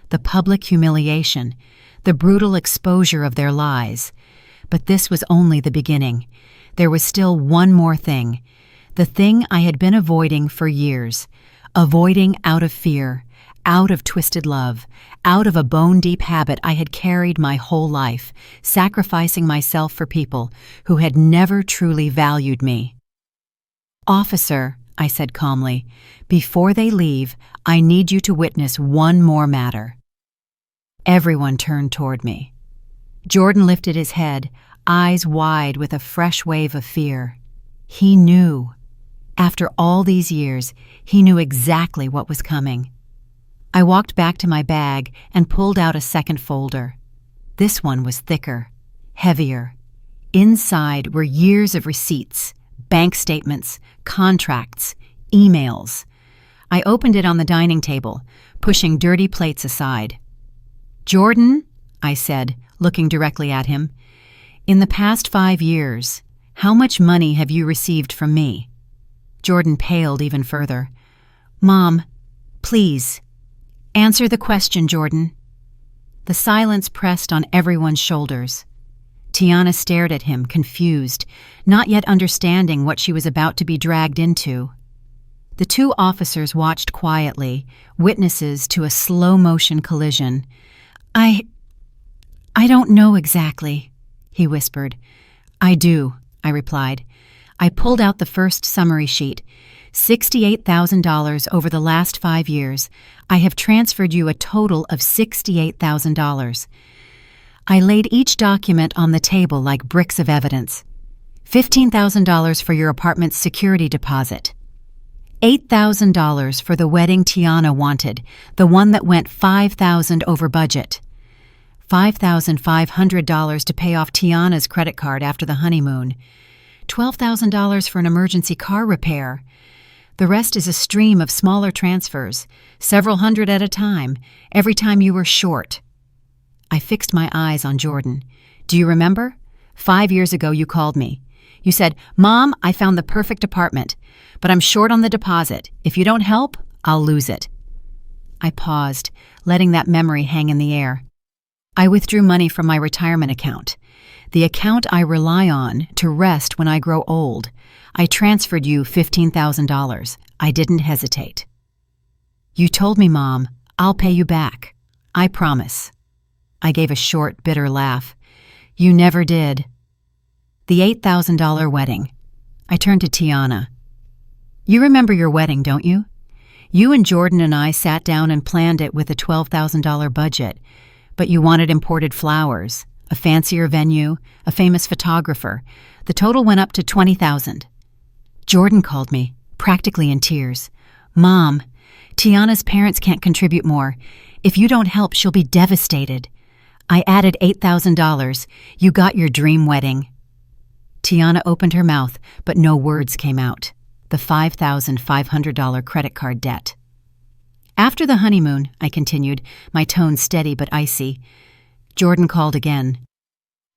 The public humiliation, the brutal exposure of their lies. But this was only the beginning. There was still one more thing. The thing I had been avoiding for years. Avoiding out of fear, out of twisted love, out of a bone-deep habit I had carried my whole life, sacrificing myself for people who had never truly valued me. "Officer," I said calmly, "before they leave, I need you to witness one more matter." Everyone turned toward me. Jordan lifted his head, eyes wide with a fresh wave of fear. He knew. After all these years, he knew exactly what was coming. I walked back to my bag and pulled out a second folder. This one was thicker, heavier. Inside were years of receipts, bank statements, contracts, emails. I opened it on the dining table, pushing dirty plates aside. "Jordan," I said, looking directly at him, "in the past 5 years, how much money have you received from me?" Jordan paled even further. "Mom, please, answer the question, Jordan." The silence pressed on everyone's shoulders. Tiana stared at him, confused, not yet understanding what she was about to be dragged into. The 2 officers watched quietly, witnesses to a slow-motion collision. I don't know exactly," he whispered. "I do," I replied. I pulled out the first summary sheet. $68,000 over the last 5 years. I have transferred you a total of $68,000. I laid each document on the table like bricks of evidence. $15,000 for your apartment's security deposit. $8,000 for the wedding Tiana wanted, the one that went $5,000 over budget. $5,500 to pay off Tiana's credit card after the honeymoon. $12,000 for an emergency car repair. The rest is a stream of smaller transfers, several hundred at a time, every time you were short. I fixed my eyes on Jordan. "Do you remember? 5 years ago you called me. You said, 'Mom, I found the perfect apartment, but I'm short on the deposit. If you don't help, I'll lose it.'" I paused, letting that memory hang in the air. I withdrew money from my retirement account, the account I rely on to rest when I grow old. I transferred you $15,000. I didn't hesitate. You told me, Mom, I'll pay you back. I promise. I gave a short, bitter laugh. You never did. The $8,000 wedding. I turned to Tiana. You remember your wedding, don't you? You and Jordan and I sat down and planned it with a $12,000 budget, but you wanted imported flowers, a fancier venue, a famous photographer. The total went up to $20,000. Jordan called me, practically in tears. Mom, Tiana's parents can't contribute more. If you don't help, she'll be devastated. I added $8,000. You got your dream wedding. Tiana opened her mouth, but no words came out. The $5,500 credit card debt. After the honeymoon, I continued, my tone steady but icy, Jordan called again.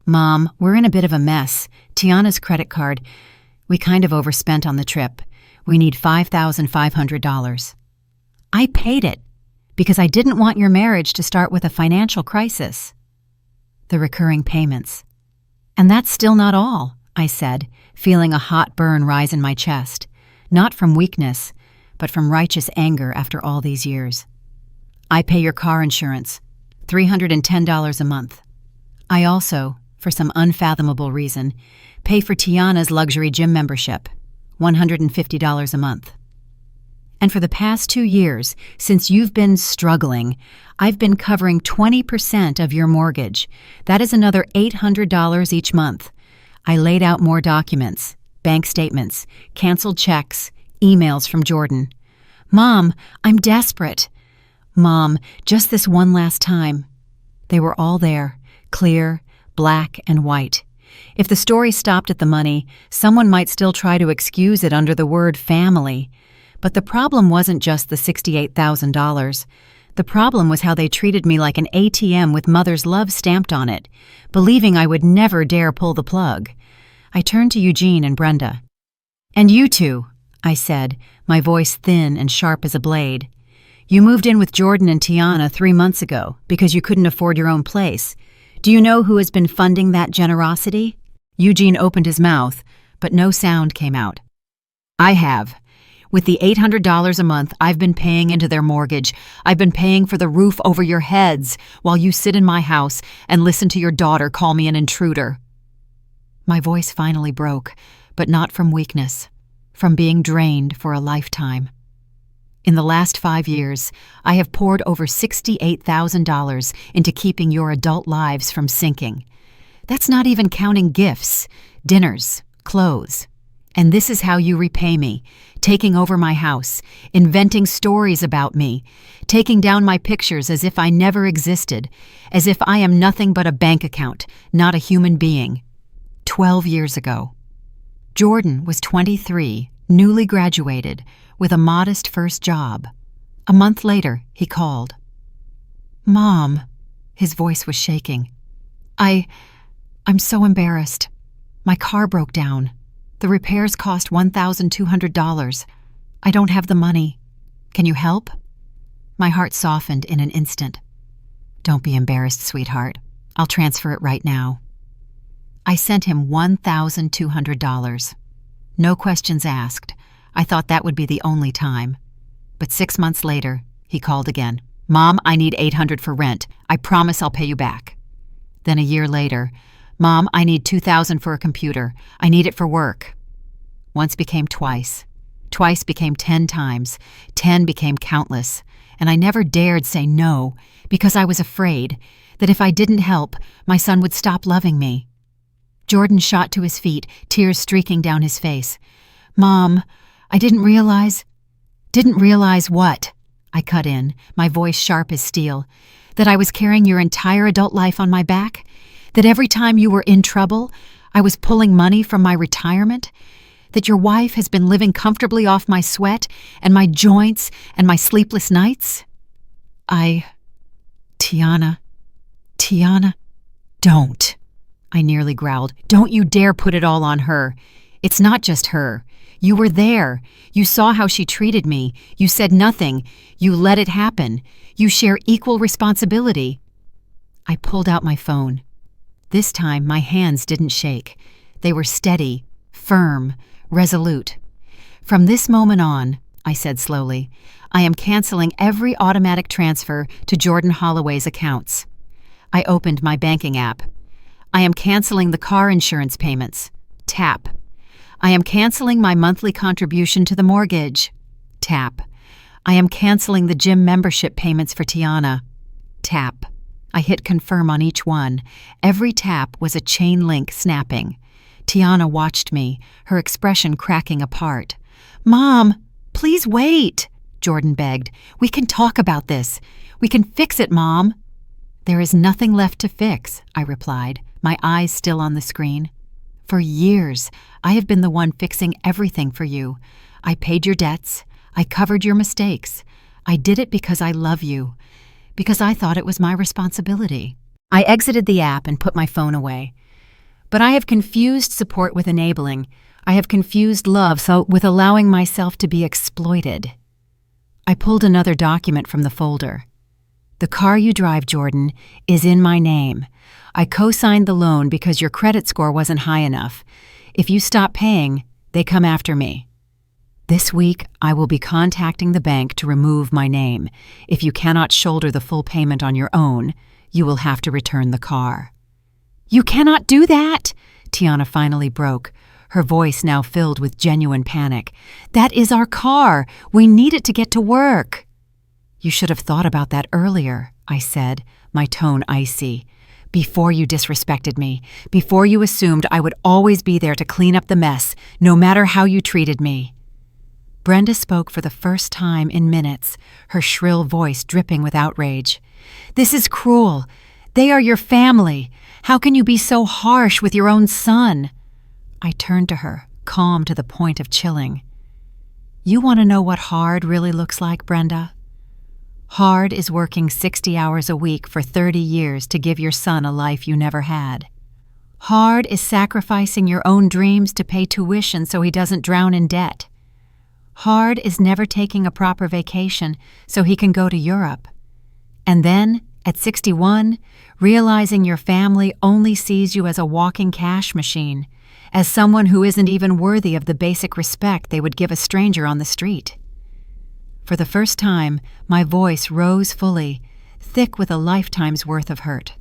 Mom, we're in a bit of a mess. Tiana's credit card, we kind of overspent on the trip. We need $5,500. I paid it because I didn't want your marriage to start with a financial crisis. The recurring payments. And that's still not all, I said, feeling a hot burn rise in my chest. Not from weakness, but from righteous anger after all these years. I pay your car insurance, $310 a month. I also, for some unfathomable reason, pay for Tiana's luxury gym membership, $150 a month. And for the past 2 years, since you've been struggling, I've been covering 20% of your mortgage. That is another $800 each month. I laid out more documents, bank statements, canceled checks, emails from Jordan. Mom, I'm desperate. Mom, just this one last time. They were all there, clear, black and white. If the story stopped at the money, someone might still try to excuse it under the word family. But the problem wasn't just the $68,000. The problem was how they treated me like an ATM with mother's love stamped on it, believing I would never dare pull the plug. I turned to Eugene and Brenda. And you two, I said, my voice thin and sharp as a blade. You moved in with Jordan and Tiana 3 months ago because you couldn't afford your own place. Do you know who has been funding that generosity? Eugene opened his mouth, but no sound came out. I have. With the $800 a month I've been paying into their mortgage, I've been paying for the roof over your heads while you sit in my house and listen to your daughter call me an intruder. My voice finally broke, but not from weakness, from being drained for a lifetime. In the last 5 years, I have poured over $68,000 into keeping your adult lives from sinking. That's not even counting gifts, dinners, clothes. And this is how you repay me, taking over my house, inventing stories about me, taking down my pictures as if I never existed, as if I am nothing but a bank account, not a human being. 12 years ago. Jordan was 23, newly graduated, with a modest first job. A month later, he called. Mom, his voice was shaking. I'm so embarrassed. My car broke down. The repairs cost $1,200. I don't have the money. Can you help? My heart softened in an instant. Don't be embarrassed, sweetheart. I'll transfer it right now. I sent him $1,200. No questions asked. I thought that would be the only time. But 6 months later, he called again. Mom, I need $800 for rent. I promise I'll pay you back. Then a year later, Mom, I need $2,000 for a computer. I need it for work. Once became twice. Twice became 10 times. 10 became countless. And I never dared say no because I was afraid that if I didn't help, my son would stop loving me. Jordan shot to his feet, tears streaking down his face. Mom, I didn't realize. Didn't realize what? I cut in, my voice sharp as steel. That I was carrying your entire adult life on my back? That every time you were in trouble, I was pulling money from my retirement? That your wife has been living comfortably off my sweat and my joints and my sleepless nights? Tiana, don't. I nearly growled. Don't you dare put it all on her. It's not just her. You were there. You saw how she treated me. You said nothing. You let it happen. You share equal responsibility. I pulled out my phone. This time, my hands didn't shake. They were steady, firm, resolute. "From this moment on," I said slowly, "I am canceling every automatic transfer to Jordan Holloway's accounts." I opened my banking app. "I am canceling the car insurance payments." Tap. "I am canceling my monthly contribution to the mortgage." Tap. "I am canceling the gym membership payments for Tiana." Tap. I hit confirm on each one. Every tap was a chain link snapping. Tiana watched me, her expression cracking apart. "Mom, please wait," Jordan begged. "We can talk about this. We can fix it, Mom." "There is nothing left to fix," I replied, my eyes still on the screen. "For years, I have been the one fixing everything for you. I paid your debts. I covered your mistakes. I did it because I love you, because I thought it was my responsibility." I exited the app and put my phone away. But I have confused support with enabling. I have confused love with allowing myself to be exploited. I pulled another document from the folder. "The car you drive, Jordan, is in my name. I co-signed the loan because your credit score wasn't high enough. If you stop paying, they come after me. This week, I will be contacting the bank to remove my name. If you cannot shoulder the full payment on your own, you will have to return the car." "You cannot do that!" Tiana finally broke, her voice now filled with genuine panic. "That is our car. We need it to get to work." "You should have thought about that earlier," I said, my tone icy. "Before you disrespected me, before you assumed I would always be there to clean up the mess, no matter how you treated me." Brenda spoke for the first time in minutes, her shrill voice dripping with outrage. "This is cruel. They are your family. How can you be so harsh with your own son?" I turned to her, calm to the point of chilling. "You want to know what hard really looks like, Brenda? Hard is working 60 hours a week for 30 years to give your son a life you never had. Hard is sacrificing your own dreams to pay tuition so he doesn't drown in debt. Hard is never taking a proper vacation so he can go to Europe. And then, at 61, realizing your family only sees you as a walking cash machine, as someone who isn't even worthy of the basic respect they would give a stranger on the street." For the first time, my voice rose fully, thick with a lifetime's worth of hurt.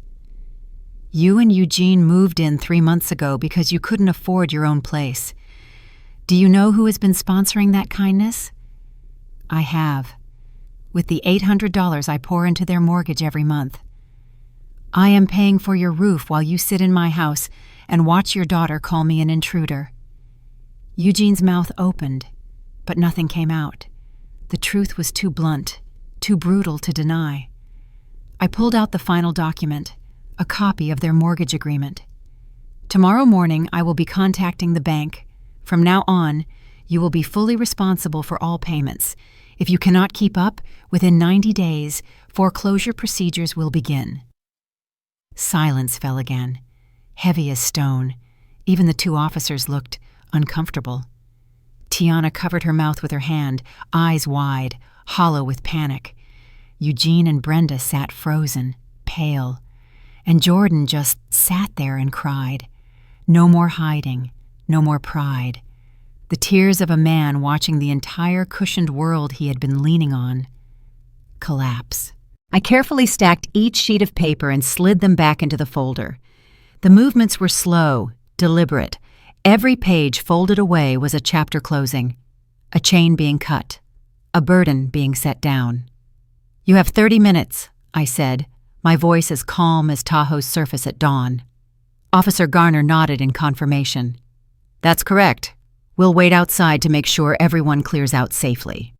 "You and Eugene moved in 3 months ago because you couldn't afford your own place. Do you know who has been sponsoring that kindness? I have, with the $800 I pour into their mortgage every month. I am paying for your roof while you sit in my house and watch your daughter call me an intruder." Eugene's mouth opened, but nothing came out. The truth was too blunt, too brutal to deny. I pulled out the final document, a copy of their mortgage agreement. "Tomorrow morning I will be contacting the bank. From now on, you will be fully responsible for all payments. If you cannot keep up, within 90 days, foreclosure procedures will begin." Silence fell again, heavy as stone. Even the 2 officers looked uncomfortable. Tiana covered her mouth with her hand, eyes wide, hollow with panic. Eugene and Brenda sat frozen, pale. And Jordan just sat there and cried. No more hiding, no more pride. The tears of a man watching the entire cushioned world he had been leaning on collapse. I carefully stacked each sheet of paper and slid them back into the folder. The movements were slow, deliberate. Every page folded away was a chapter closing, a chain being cut, a burden being set down. "You have 30 minutes, I said, my voice as calm as Tahoe's surface at dawn. Officer Garner nodded in confirmation. "That's correct. We'll wait outside to make sure everyone clears out safely."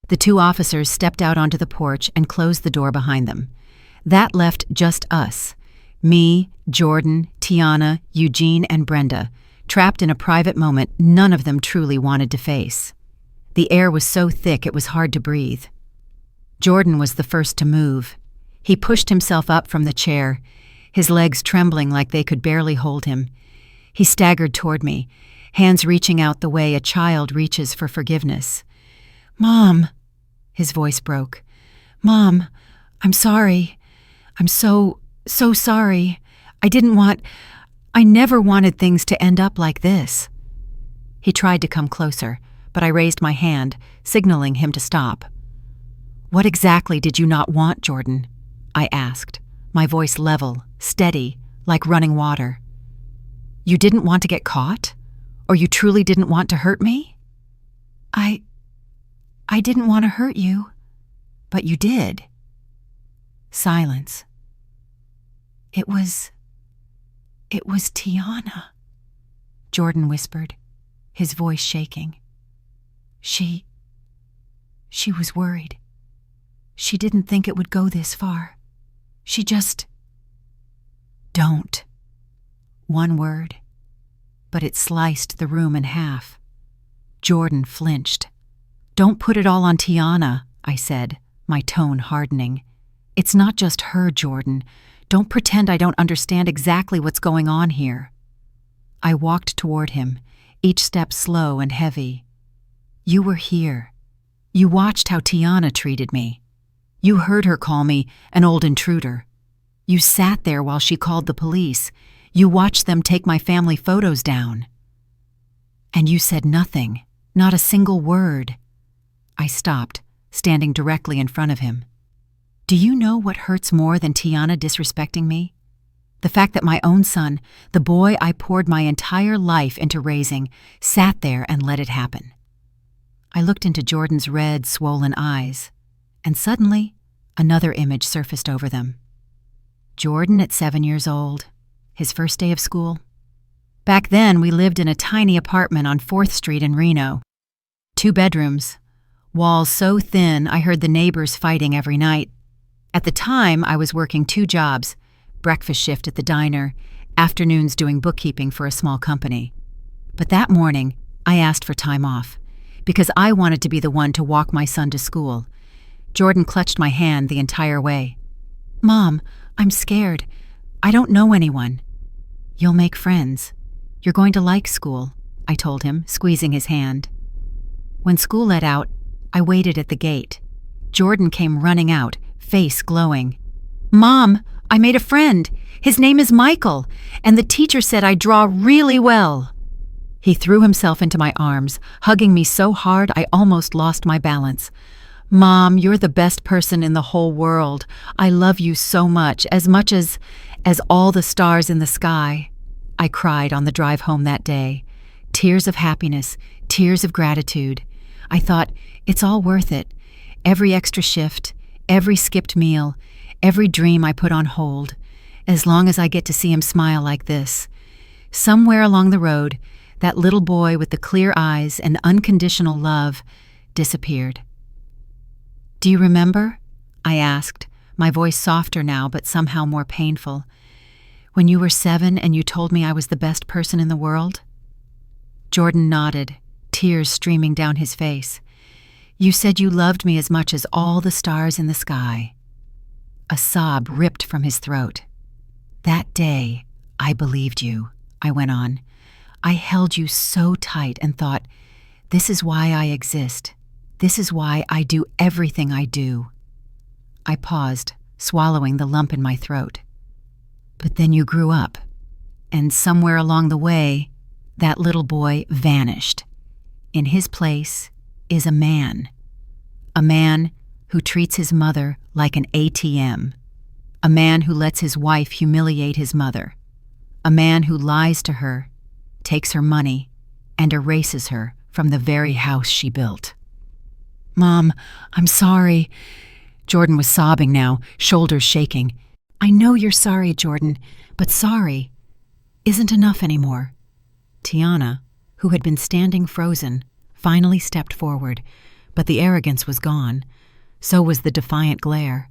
The 2 officers stepped out onto the porch and closed the door behind them. That left just us, me, Jordan, Tiana, Eugene, and Brenda, trapped in a private moment none of them truly wanted to face. The air was so thick it was hard to breathe. Jordan was the first to move. He pushed himself up from the chair, his legs trembling like they could barely hold him. He staggered toward me, hands reaching out the way a child reaches for forgiveness. "Mom," his voice broke. "Mom, I'm sorry. I'm so sorry. I never wanted things to end up like this." He tried to come closer, but I raised my hand, signaling him to stop. "What exactly did you not want, Jordan?" I asked, my voice level, steady, like running water. "You didn't want to get caught? Or you truly didn't want to hurt me?" I didn't want to hurt you, but you did." Silence. It was Tiana," Jordan whispered, his voice shaking. She was worried. She didn't think it would go this far. She just... Don't. One word, but it sliced the room in half. Jordan flinched. "Don't put it all on Tiana," I said, my tone hardening. "It's not just her, Jordan. Don't pretend I don't understand exactly what's going on here." I walked toward him, each step slow and heavy. "You were here. You watched how Tiana treated me. You heard her call me an old intruder. You sat there while she called the police. You watched them take my family photos down. And you said nothing, not a single word." I stopped, standing directly in front of him. "Do you know what hurts more than Tiana disrespecting me? The fact that my own son, the boy I poured my entire life into raising, sat there and let it happen." I looked into Jordan's red, swollen eyes, and suddenly, another image surfaced over them. Jordan at 7 years old, his first day of school. Back then, we lived in a tiny apartment on 4th Street in Reno. 2 bedrooms, walls so thin I heard the neighbors fighting every night. At the time, I was working 2 jobs, breakfast shift at the diner, afternoons doing bookkeeping for a small company. But that morning, I asked for time off, because I wanted to be the one to walk my son to school. Jordan clutched my hand the entire way. "Mom, I'm scared. I don't know anyone." "You'll make friends. You're going to like school," I told him, squeezing his hand. When school let out, I waited at the gate. Jordan came running out, face glowing. "Mom, I made a friend. His name is Michael, and the teacher said I draw really well." He threw himself into my arms, hugging me so hard I almost lost my balance. "Mom, you're the best person in the whole world. I love you so much as all the stars in the sky." I cried on the drive home that day. Tears of happiness, tears of gratitude. I thought, it's all worth it. Every extra shift, every skipped meal, every dream I put on hold, as long as I get to see him smile like this. Somewhere along the road, that little boy with the clear eyes and unconditional love disappeared. "Do you remember?" I asked, my voice softer now but somehow more painful. "When you were 7 and you told me I was the best person in the world?" Jordan nodded, tears streaming down his face. "You said you loved me as much as all the stars in the sky." A sob ripped from his throat. "That day, I believed you," I went on. "I held you so tight and thought, this is why I exist. This is why I do everything I do." I paused, swallowing the lump in my throat. "But then you grew up, and somewhere along the way, that little boy vanished. In his place is a man who treats his mother like an ATM, a man who lets his wife humiliate his mother, a man who lies to her, takes her money, and erases her from the very house she built." "Mom, I'm sorry." Jordan was sobbing now, shoulders shaking. "I know you're sorry, Jordan, but sorry isn't enough anymore." Tiana, who had been standing frozen, finally stepped forward, but the arrogance was gone. So was the defiant glare.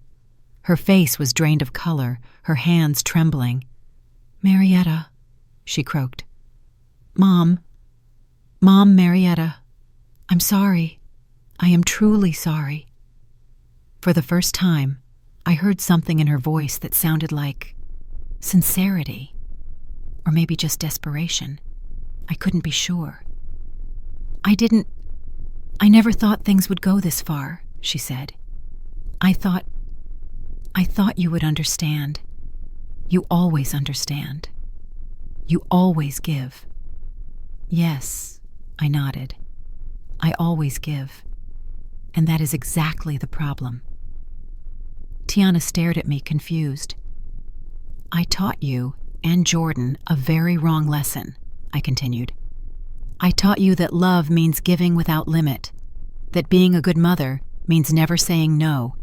Her face was drained of color, her hands trembling. "Marietta," she croaked. Mom, Marietta, I'm sorry. I am truly sorry." For the first time, I heard something in her voice that sounded like sincerity, or maybe just desperation. I couldn't be sure. I never thought things would go this far," she said. I I thought you would understand. You always understand. You always give. Yes, I nodded. I always give. And that is exactly the problem. Tiana stared at me, confused. I taught you and Jordan a very wrong lesson, I continued. I taught you that love means giving without limit, that being a good mother means never saying no,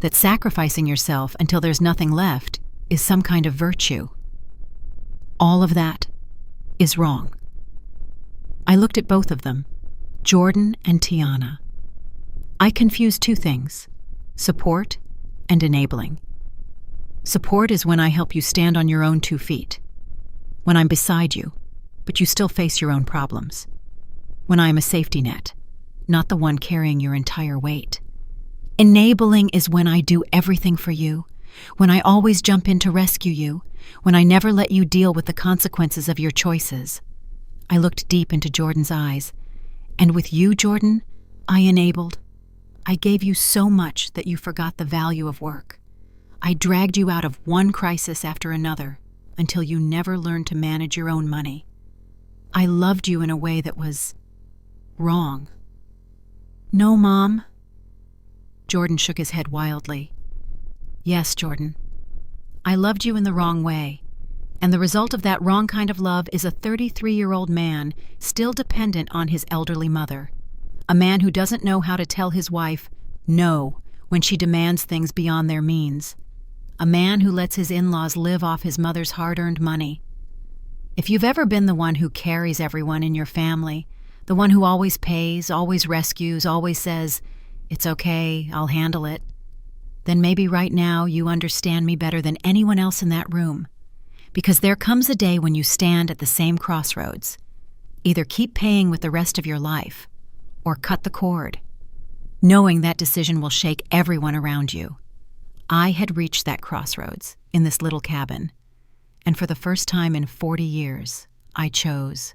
that sacrificing yourself until there's nothing left is some kind of virtue. All of that is wrong. I looked at both of them, Jordan and Tiana. I confused two things, support and enabling. Support is when I help you stand on your own 2 feet, when I'm beside you, but you still face your own problems, when I am a safety net, not the one carrying your entire weight. Enabling is when I do everything for you, when I always jump in to rescue you, when I never let you deal with the consequences of your choices. I looked deep into Jordan's eyes, and with you, Jordan, I enabled. I gave you so much that you forgot the value of work. I dragged you out of one crisis after another until you never learned to manage your own money. I loved you in a way that was wrong. No, Mom. Jordan shook his head wildly. Yes, Jordan. I loved you in the wrong way, and the result of that wrong kind of love is a 33-year-old man still dependent on his elderly mother, a man who doesn't know how to tell his wife no when she demands things beyond their means, a man who lets his in-laws live off his mother's hard-earned money. If you've ever been the one who carries everyone in your family, the one who always pays, always rescues, always says, "It's okay, I'll handle it," then maybe right now you understand me better than anyone else in that room. Because there comes a day when you stand at the same crossroads. Either keep paying with the rest of your life, or cut the cord, knowing that decision will shake everyone around you. I had reached that crossroads in this little cabin, and for the first time in 40 years, I chose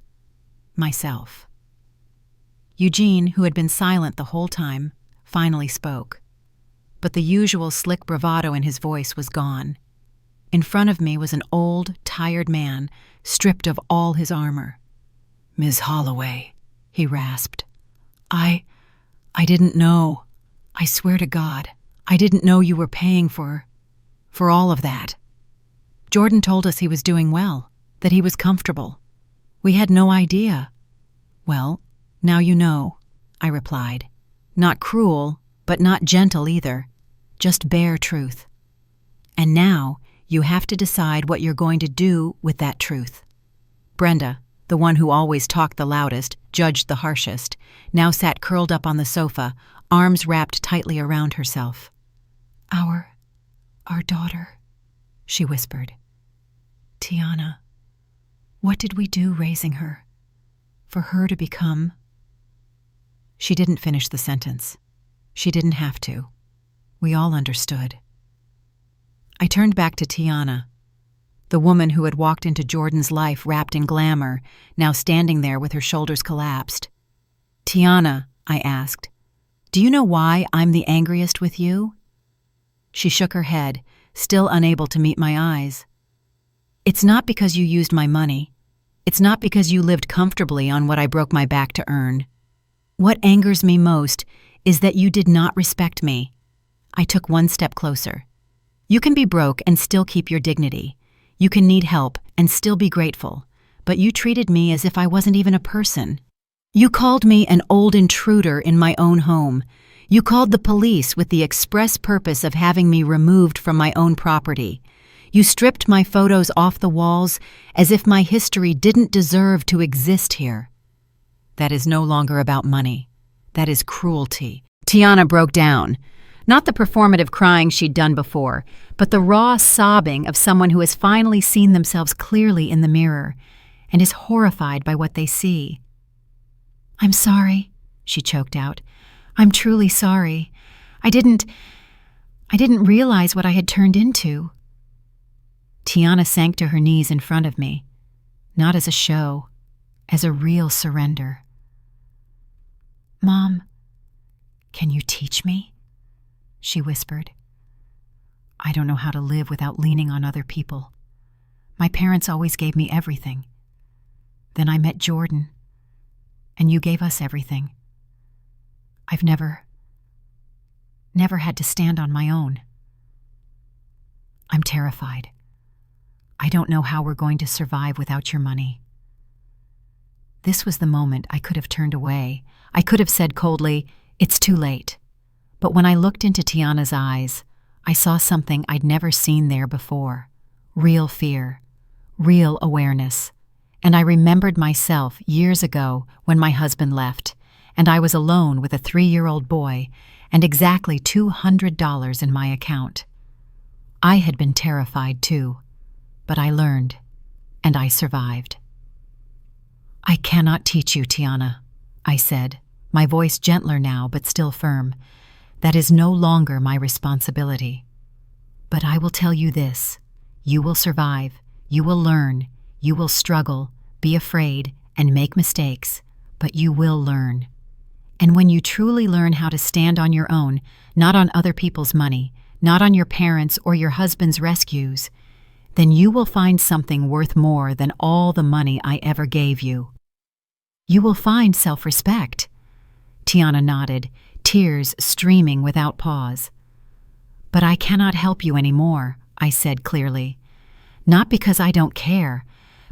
myself. Eugene, who had been silent the whole time, finally spoke, but the usual slick bravado in his voice was gone. In front of me was an old, tired man, stripped of all his armor. "Ms. Holloway," he rasped. I didn't know. I swear to God, I didn't know you were paying for all of that. Jordan told us he was doing well, that he was comfortable. We had no idea." "Well, now you know," I replied. Not cruel, but not gentle either. Just bare truth. "And now you have to decide what you're going to do with that truth." Brenda, the one who always talked the loudest, judged the harshest, now sat curled up on the sofa, arms wrapped tightly around herself. Our daughter," she whispered. "Tiana, what did we do raising her? For her to become—" She didn't finish the sentence. She didn't have to. We all understood. I turned back to Tiana, the woman who had walked into Jordan's life wrapped in glamour, now standing there with her shoulders collapsed. "Tiana," I asked, "do you know why I'm the angriest with you?" She shook her head, still unable to meet my eyes. "It's not because you used my money. It's not because you lived comfortably on what I broke my back to earn. What angers me most is that you did not respect me." I took one step closer. "You can be broke and still keep your dignity. You can need help and still be grateful, but you treated me as if I wasn't even a person. You called me an old intruder in my own home. You called the police with the express purpose of having me removed from my own property. You stripped my photos off the walls as if my history didn't deserve to exist here. That is no longer about money. That is cruelty." Tiana broke down. Not the performative crying she'd done before, but the raw sobbing of someone who has finally seen themselves clearly in the mirror and is horrified by what they see. "I'm sorry," she choked out. "I'm truly sorry. I didn't realize what I had turned into." Tiana sank to her knees in front of me, not as a show, as a real surrender. "Mom, can you teach me?" she whispered. I don't know how to live without leaning on other people. My parents always gave me everything. Then I met Jordan, and you gave us everything. I've never had to stand on my own. I'm terrified. I don't know how we're going to survive without your money." This was the moment I could have turned away. I could have said coldly, "It's too late." But when I looked into Tiana's eyes, I saw something I'd never seen there before. Real fear, real awareness. And I remembered myself years ago when my husband left, and I was alone with a 3-year-old boy and exactly $200 in my account. I had been terrified too, but I learned, and I survived. "I cannot teach you, Tiana," I said, my voice gentler now but still firm. "That is no longer my responsibility. But I will tell you this: you will survive, you will learn, you will struggle, be afraid, and make mistakes, but you will learn. And when you truly learn how to stand on your own, not on other people's money, not on your parents' or your husband's rescues, then you will find something worth more than all the money I ever gave you. You will find self-respect." Tiana nodded, tears streaming without pause. "But I cannot help you anymore," I said clearly. "Not because I don't care,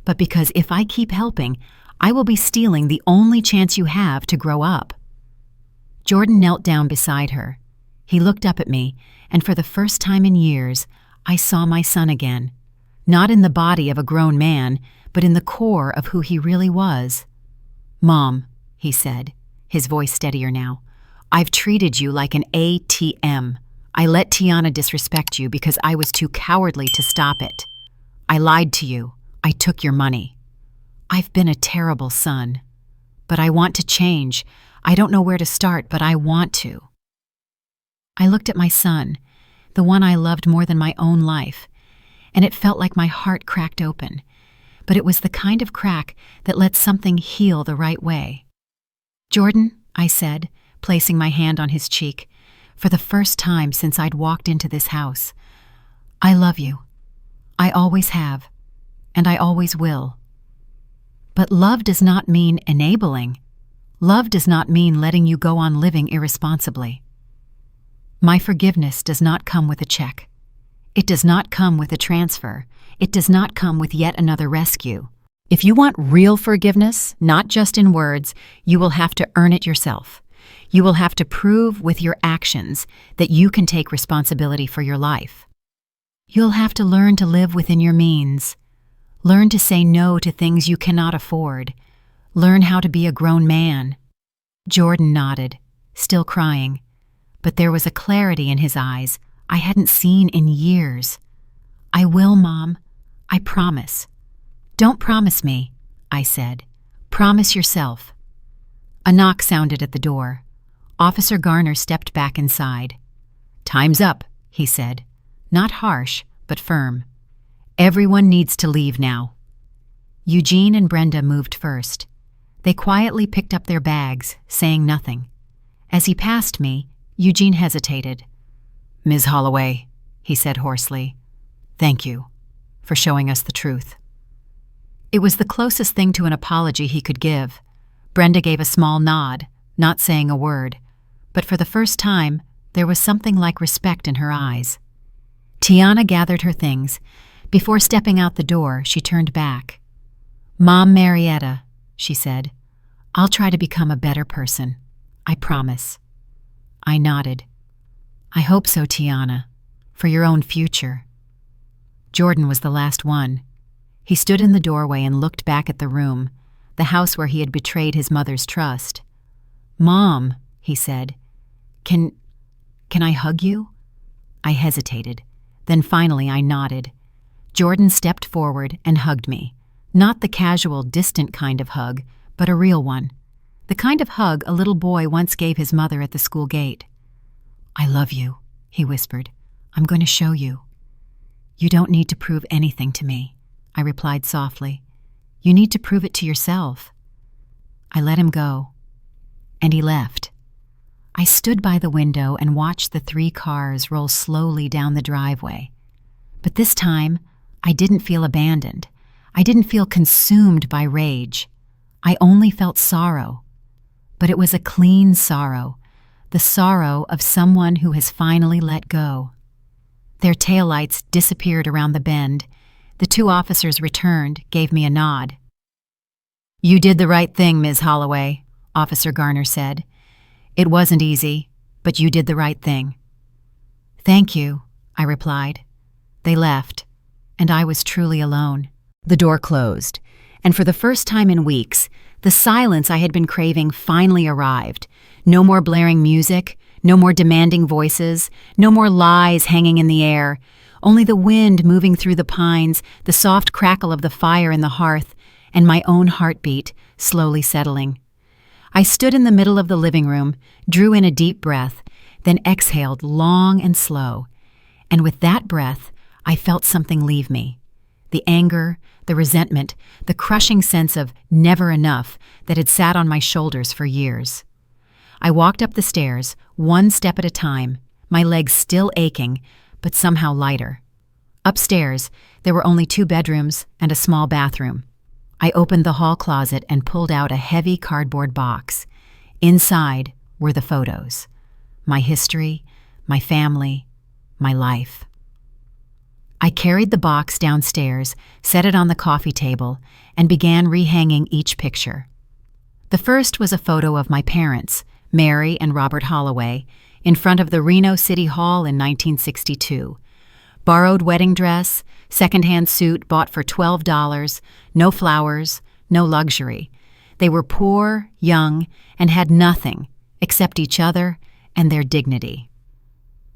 but because if I keep helping, I will be stealing the only chance you have to grow up." Jordan knelt down beside her. He looked up at me, and for the first time in years, I saw my son again. Not in the body of a grown man, but in the core of who he really was. "Mom," he said, his voice steadier now, "I've treated you like an ATM. I let Tiana disrespect you because I was too cowardly to stop it. I lied to you. I took your money. I've been a terrible son. But I want to change. I don't know where to start, but I want to." I looked at my son, the one I loved more than my own life, and it felt like my heart cracked open. But it was the kind of crack that lets something heal the right way. "Jordan," I said, placing my hand on his cheek, for the first time since I'd walked into this house, "I love you. I always have, and I always will. But love does not mean enabling. Love does not mean letting you go on living irresponsibly. My forgiveness does not come with a check. It does not come with a transfer. It does not come with yet another rescue. If you want real forgiveness, not just in words, you will have to earn it yourself. You will have to prove with your actions that you can take responsibility for your life. You'll have to learn to live within your means. Learn to say no to things you cannot afford. Learn how to be a grown man." Jordan nodded, still crying, but there was a clarity in his eyes I hadn't seen in years. "I will, Mom. I promise." "Don't promise me," I said. "Promise yourself." A knock sounded at the door. Officer Garner stepped back inside. "Time's up," he said, not harsh, but firm. "Everyone needs to leave now." Eugene and Brenda moved first. They quietly picked up their bags, saying nothing. As he passed me, Eugene hesitated. "Ms. Holloway," he said hoarsely, "thank you for showing us the truth." It was the closest thing to an apology he could give. Brenda gave a small nod, not saying a word, but for the first time, there was something like respect in her eyes. Tiana gathered her things. Before stepping out the door, she turned back. "Mom Marietta," she said, "I'll try to become a better person. I promise." I nodded. "I hope so, Tiana, for your own future." Jordan was the last one. He stood in the doorway and looked back at the room, the house where he had betrayed his mother's trust. "Mom," he said, Can I hug you?" I hesitated. Then finally I nodded. Jordan stepped forward and hugged me. Not the casual, distant kind of hug, but a real one. The kind of hug a little boy once gave his mother at the school gate. "I love you," he whispered. "I'm going to show you." "You don't need to prove anything to me," I replied softly. "You need to prove it to yourself." I let him go, and he left. I stood by the window and watched the 3 cars roll slowly down the driveway. But this time, I didn't feel abandoned. I didn't feel consumed by rage. I only felt sorrow. But it was a clean sorrow, the sorrow of someone who has finally let go. Their taillights disappeared around the bend. The 2 officers returned, gave me a nod. "You did the right thing, Ms. Holloway," Officer Garner said. "It wasn't easy, but you did the right thing." "Thank you," I replied. They left, and I was truly alone. The door closed, and for the first time in weeks, the silence I had been craving finally arrived. No more blaring music, no more demanding voices, no more lies hanging in the air, only the wind moving through the pines, the soft crackle of the fire in the hearth, and my own heartbeat slowly settling. I stood in the middle of the living room, drew in a deep breath, then exhaled long and slow. And with that breath, I felt something leave me. The anger, the resentment, the crushing sense of never enough that had sat on my shoulders for years. I walked up the stairs, 1 step at a time, my legs still aching, but somehow lighter. Upstairs, there were only 2 bedrooms and a small bathroom. I opened the hall closet and pulled out a heavy cardboard box. Inside were the photos. My history, my family, my life. I carried the box downstairs, set it on the coffee table, and began rehanging each picture. The first was a photo of my parents, Mary and Robert Holloway, in front of the Reno City Hall in 1962. Borrowed wedding dress, secondhand suit bought for $12, no flowers, no luxury. They were poor, young, and had nothing except each other and their dignity.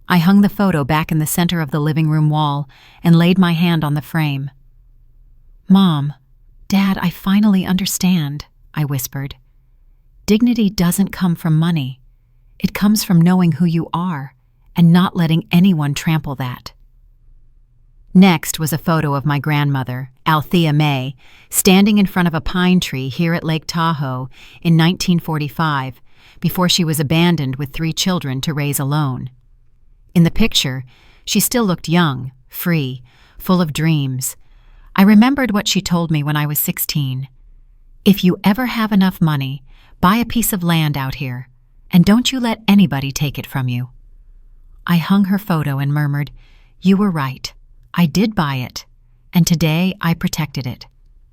I hung the photo back in the center of the living room wall and laid my hand on the frame. "Mom, Dad, I finally understand," I whispered. "Dignity doesn't come from money. It comes from knowing who you are and not letting anyone trample that." Next was a photo of my grandmother, Althea May, standing in front of a pine tree here at Lake Tahoe in 1945, before she was abandoned with 3 children to raise alone. In the picture, she still looked young, free, full of dreams. I remembered what she told me when I was 16. "If you ever have enough money, buy a piece of land out here, and don't you let anybody take it from you." I hung her photo and murmured, "You were right. I did buy it, and today I protected it.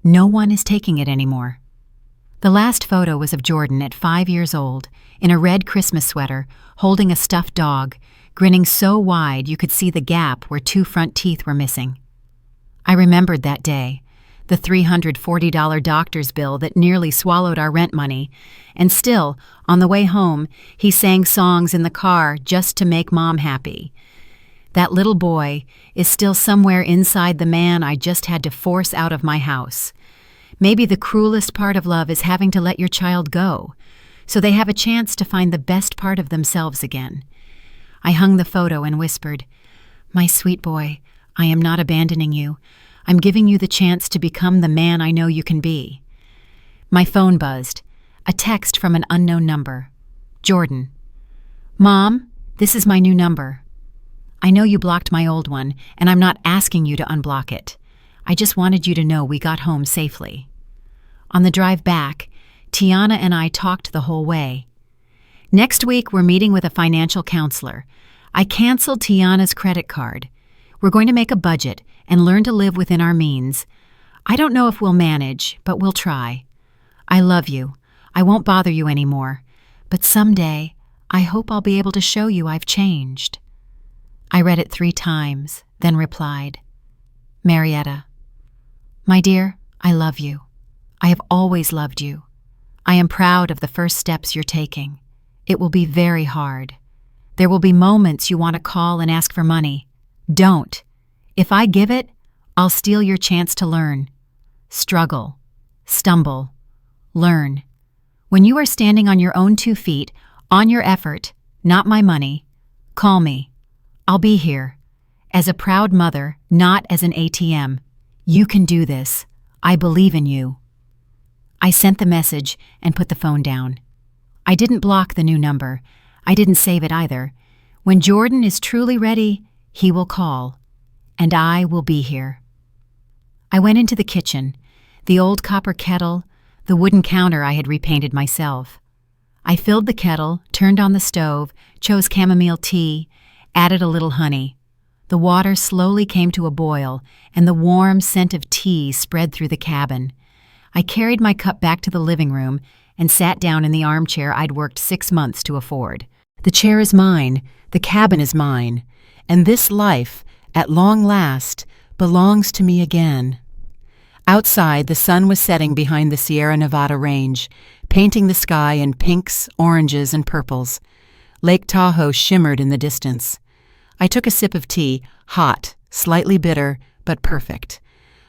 No one is taking it anymore." The last photo was of Jordan at 5 years old, in a red Christmas sweater, holding a stuffed dog, grinning so wide you could see the gap where 2 front teeth were missing. I remembered that day, the $340 doctor's bill that nearly swallowed our rent money, and still, on the way home, he sang songs in the car just to make Mom happy. That little boy is still somewhere inside the man I just had to force out of my house. Maybe the cruelest part of love is having to let your child go, so they have a chance to find the best part of themselves again. I hung the photo and whispered, "My sweet boy, I am not abandoning you. I'm giving you the chance to become the man I know you can be." My phone buzzed. A text from an unknown number. Jordan. "Mom, this is my new number. I know you blocked my old one, and I'm not asking you to unblock it. I just wanted you to know we got home safely." On the drive back, Tiana and I talked the whole way. "Next week, we're meeting with a financial counselor. I canceled Tiana's credit card. We're going to make a budget and learn to live within our means. I don't know if we'll manage, but we'll try. I love you. I won't bother you anymore. But someday, I hope I'll be able to show you I've changed." I read it 3 times, then replied, "Marietta. My dear, I love you. I have always loved you. I am proud of the first steps you're taking. It will be very hard. There will be moments you want to call and ask for money. Don't. If I give it, I'll steal your chance to learn. Struggle. Stumble. Learn. When you are standing on your own 2 feet, on your effort, not my money, call me. I'll be here. As a proud mother, not as an ATM. You can do this. I believe in you." I sent the message and put the phone down. I didn't block the new number. I didn't save it either. When Jordan is truly ready, he will call, and I will be here. I went into the kitchen, the old copper kettle, the wooden counter I had repainted myself. I filled the kettle, turned on the stove, chose chamomile tea, added a little honey. The water slowly came to a boil, and the warm scent of tea spread through the cabin. I carried my cup back to the living room and sat down in the armchair I'd worked 6 months to afford. The chair is mine, the cabin is mine, and this life, at long last, belongs to me again. Outside, the sun was setting behind the Sierra Nevada range, painting the sky in pinks, oranges, and purples. Lake Tahoe shimmered in the distance. I took a sip of tea, hot, slightly bitter, but perfect.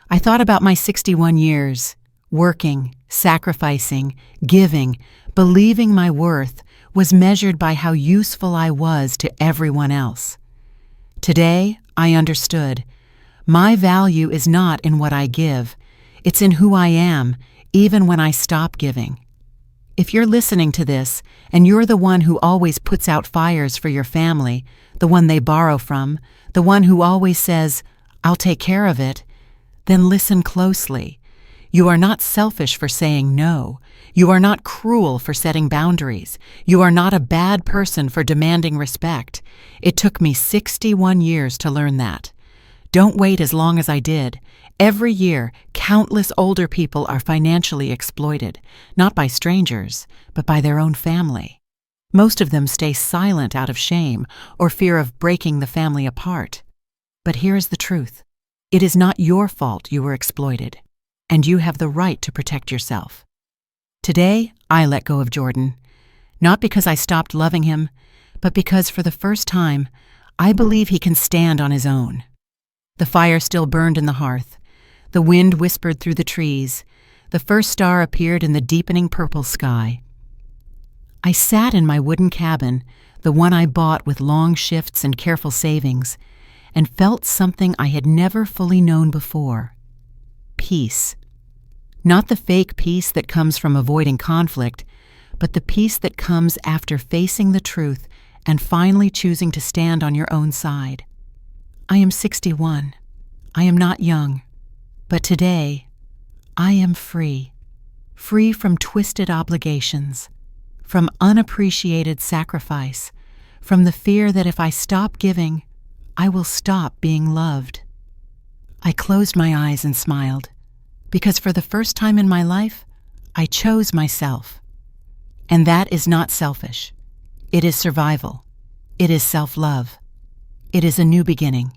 I thought about my 61 years, working, sacrificing, giving, believing my worth was measured by how useful I was to everyone else. Today, I understood. My value is not in what I give. It's in who I am, even when I stop giving. If you're listening to this, and you're the one who always puts out fires for your family, the one they borrow from, the one who always says, "I'll take care of it," then listen closely. You are not selfish for saying no. You are not cruel for setting boundaries. You are not a bad person for demanding respect. It took me 61 years to learn that. Don't wait as long as I did. Every year, countless older people are financially exploited, not by strangers, but by their own family. Most of them stay silent out of shame or fear of breaking the family apart. But here is the truth. It is not your fault you were exploited, and you have the right to protect yourself. Today, I let go of Jordan, not because I stopped loving him, but because for the first time, I believe he can stand on his own. The fire still burned in the hearth. The wind whispered through the trees. The first star appeared in the deepening purple sky. I sat in my wooden cabin, the one I bought with long shifts and careful savings, and felt something I had never fully known before. Peace. Not the fake peace that comes from avoiding conflict, but the peace that comes after facing the truth and finally choosing to stand on your own side. I am 61. I am not young. But today, I am free. Free from twisted obligations, from unappreciated sacrifice, from the fear that if I stop giving, I will stop being loved. I closed my eyes and smiled, because for the first time in my life, I chose myself. And that is not selfish. It is survival. It is self-love. It is a new beginning.